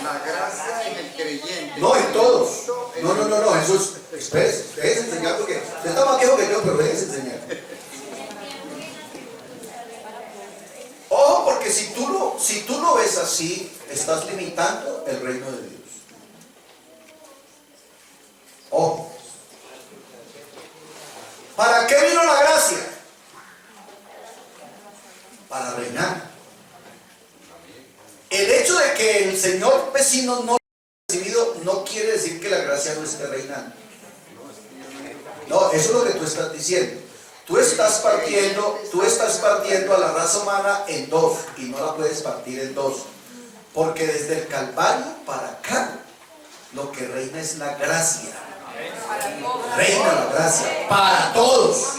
La gracia en el creyente. No, en todos. No, Jesús, espérese, déjese enseñar porque usted está más viejo que yo, pero déjese enseñar. Ojo, porque si tú lo ves así, estás limitando el reino de Dios. Ojo. ¿Para qué vino la gracia? Para reinar. El hecho de que el señor vecino no lo haya recibido no quiere decir que la gracia no esté reinando. No, eso es lo que tú estás diciendo. Tú estás partiendo a la raza humana en dos y no la puedes partir en dos. Porque desde el Calvario para acá, lo que reina es la gracia. Reina la gracia para todos.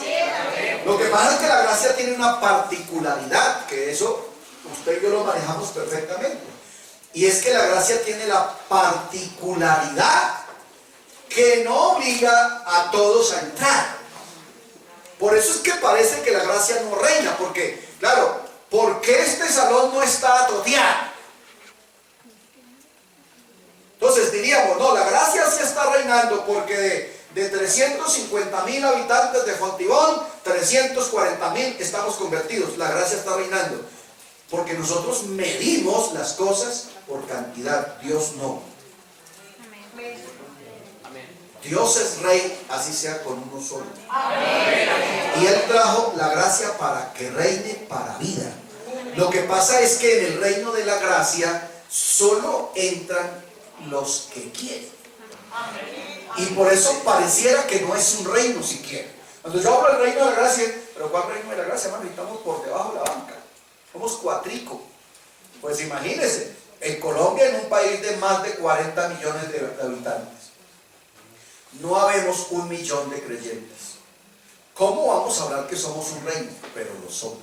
Lo que pasa es que la gracia tiene una particularidad, que eso usted y yo lo manejamos perfectamente. Y es que la gracia tiene la particularidad que no obliga a todos a entrar. Por eso es que parece que la gracia no reina, porque, claro, ¿por qué este salón no está atoteado? Entonces diríamos, no, la gracia sí está reinando porque de 350,000 habitantes de Fontibón, 340,000 estamos convertidos. La gracia está reinando porque nosotros medimos las cosas por cantidad, Dios no. Dios es rey, así sea con uno solo. Y Él trajo la gracia para que reine para vida. Lo que pasa es que en el reino de la gracia solo entran los que quieren. Y por eso pareciera que no es un reino siquiera. Cuando yo hablo del reino de la gracia, pero ¿cuál reino de la gracia, hermano? Estamos por debajo de la banca. Somos cuatrico. Pues imagínense, en Colombia, en un país de más de 40 millones de habitantes, no habemos 1 millón de creyentes. ¿Cómo vamos a hablar que somos un reino? Pero lo somos.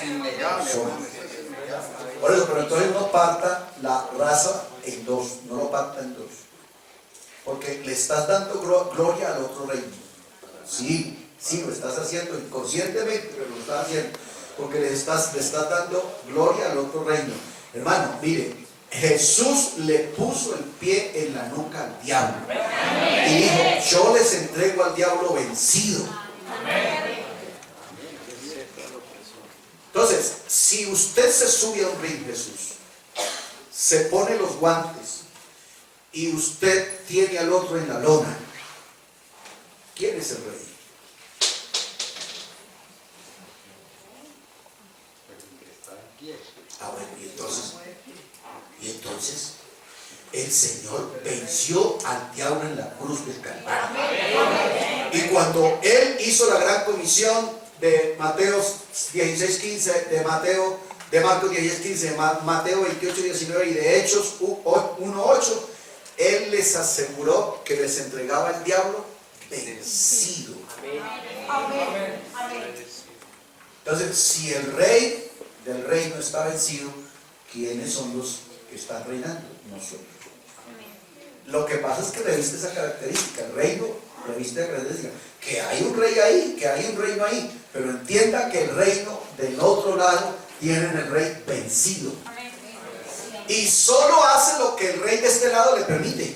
Innegable, Somos. hermano, eso es innegable. Por eso, pero entonces no parta la raza en dos, no lo parta en dos. Porque le estás dando gloria al otro reino. Sí, sí, lo estás haciendo inconscientemente, pero lo estás haciendo. Porque le estás dando gloria al otro reino. Hermano, mire, Jesús le puso el pie en la nuca al diablo. Y dijo, yo les entrego al diablo vencido. Entonces, si usted se sube a un ring, Jesús, se pone los guantes y usted tiene al otro en la lona, ¿quién es el rey? Ah, bueno, y entonces el Señor venció al diablo en la cruz del Calvario. Y cuando Él hizo la gran comisión de Mateo 16:15, de Marcos 16:15, Mateo 28:19 y de Hechos 1:8, Él les aseguró que les entregaba al diablo vencido. Amén. Amén. Entonces, si el rey del reino está vencido, ¿quiénes son los que están reinando? Nosotros. Lo que pasa es que reviste esa característica, el reino reviste la característica, que hay un rey ahí, que hay un reino ahí, pero entienda que el reino del otro lado tienen el rey vencido. Y solo hace lo que el rey de este lado le permite.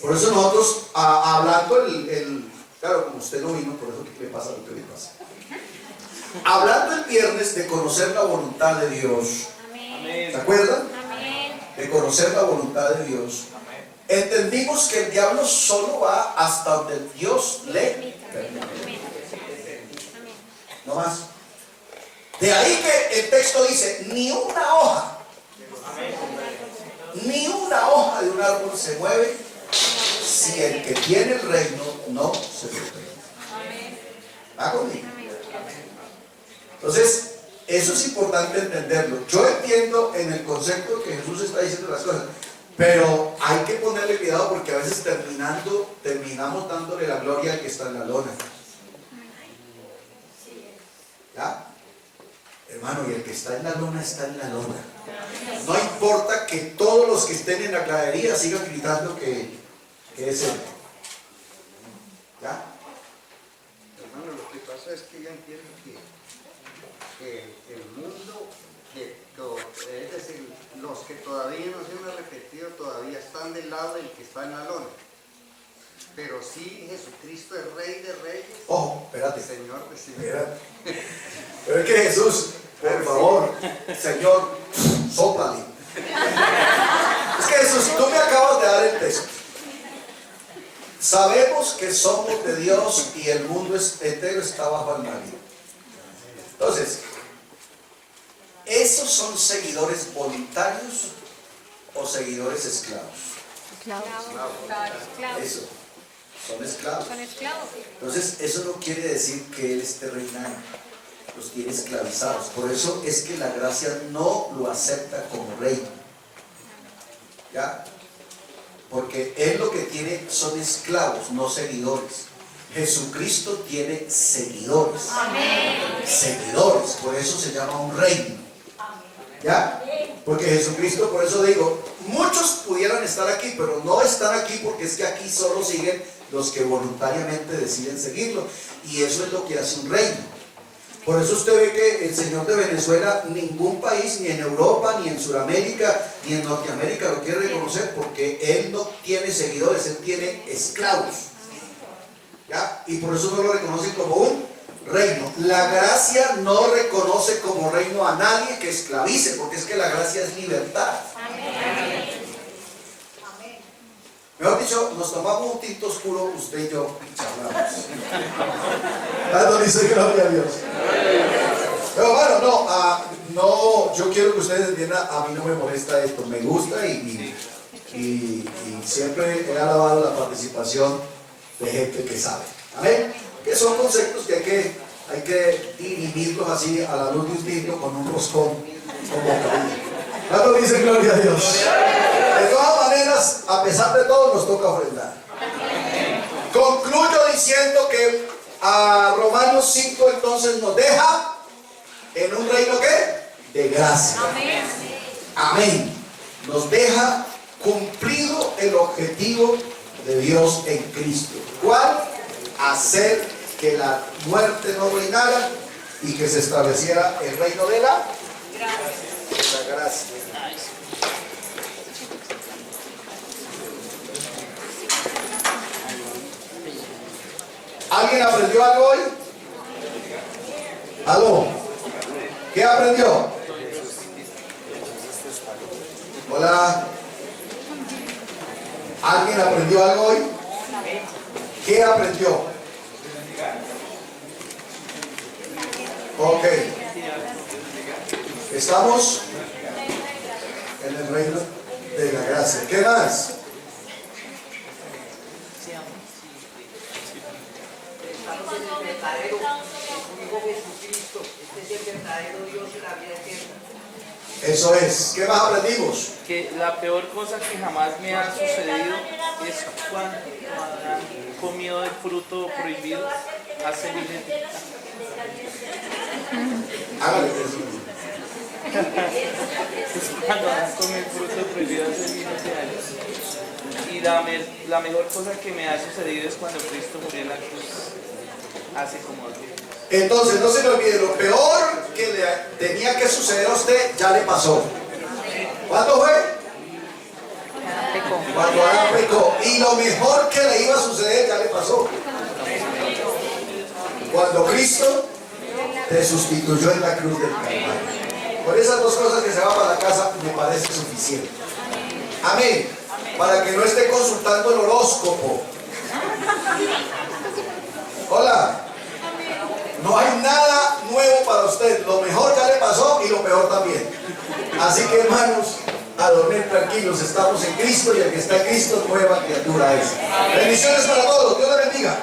Por eso nosotros, hablando claro, como usted no vino, por eso le pasa lo que le pasa. Hablando el viernes de conocer la voluntad de Dios, ¿se acuerdan? De conocer la voluntad de Dios. Entendimos que el diablo solo va hasta donde Dios le permite. No más. De ahí que el texto dice, ni una hoja de un árbol se mueve si el que tiene el reino no se lo permite. ¿Va conmigo? Entonces, eso es importante entenderlo. Yo entiendo en el concepto que Jesús está diciendo las cosas, pero hay que ponerle cuidado porque a veces terminamos dándole la gloria al que está en la lona. ¿Ya? Hermano, y el que está en la lona está en la lona. No importa que todos los que estén en la gradería sigan gritando que es él. ¿Ya? Hermano, lo que pasa es que yo entiendo que el mundo, es decir, los que todavía no se han arrepentido todavía están del lado del que está en la lona. Pero sí, Jesucristo es Rey de Reyes. Ojo, espérate. Señor de señores. Espérate. Pero es que Jesús, por favor, Señor, sóplale. Es que Jesús, tú me acabas de dar el texto. Sabemos que somos de Dios y el mundo entero está bajo el maligno. Entonces, ¿esos son seguidores voluntarios o seguidores esclavos? Eso, son esclavos. Entonces, eso no quiere decir que Él esté reinando, los tiene esclavizados. Por eso es que la gracia no lo acepta como reino. ¿Ya? Porque Él lo que tiene son esclavos, no seguidores. Jesucristo tiene seguidores. Amén. Seguidores, por eso se llama un reino. ¿Ya? Porque Jesucristo, por eso digo, muchos pudieran estar aquí, pero no están aquí porque es que aquí solo siguen los que voluntariamente deciden seguirlo. Y eso es lo que hace un reino. Por eso usted ve que el señor de Venezuela, ningún país, ni en Europa, ni en Sudamérica, ni en Norteamérica lo quiere reconocer porque él no tiene seguidores, él tiene esclavos. ¿Ya? Y por eso no lo reconocen como un reino. La gracia no reconoce como reino a nadie que esclavice, porque es que la gracia es libertad. Amén. Mejor dicho, nos tomamos un tinto oscuro, usted y yo, y charlamos. Tanto dice gloria a Dios. Pero bueno, no, yo quiero que ustedes entiendan, a mí no me molesta esto, me gusta y siempre he alabado la participación de gente que sabe. Amén. Que son conceptos que hay que dirimirlos así a la luz de un tinto con un roscón. Tanto dice gloria a Dios. De todas maneras, a pesar de todo, nos toca ofrendar. Concluyo diciendo que a Romanos 5 entonces nos deja en un reino ¿qué? de gracia. Amén. Nos deja cumplido el objetivo de Dios en Cristo. ¿Cuál? Hacer que la muerte no reinara y que se estableciera el reino de la gracia. ¿Alguien aprendió algo hoy? ¿Aló? ¿Qué aprendió? Hola. ¿Alguien aprendió algo hoy? ¿Qué aprendió? Ok. Estamos en el reino de la gracia. ¿Qué más? Estamos en el verdadero, el único Jesucristo. Este es el verdadero Dios y la vida eterna. Eso es. ¿Qué más aprendimos? Que la peor cosa que jamás me ha sucedido es cuando han comido el fruto prohibido hace miles de años. Hágale eso. Cuando han comido el fruto prohibido hace miles de años. Y la mejor cosa que me ha sucedido es cuando Cristo murió en la cruz hace como 2 días. Entonces, no se le olvide, lo peor que le tenía que suceder a usted ya le pasó. ¿Cuándo fue? Cuando Adán pecó. Y lo mejor que le iba a suceder ya le pasó. Cuando Cristo te sustituyó en la cruz del Calvario. Por esas 2 cosas que se va para la casa me parece suficiente. Amén. Para que no esté consultando el horóscopo. Hola. No hay nada nuevo para usted. Lo mejor ya le pasó y lo peor también. Así que, hermanos, a dormir tranquilos. Estamos en Cristo y el que está en Cristo, nueva criatura es. Bendiciones para todos. Dios le bendiga.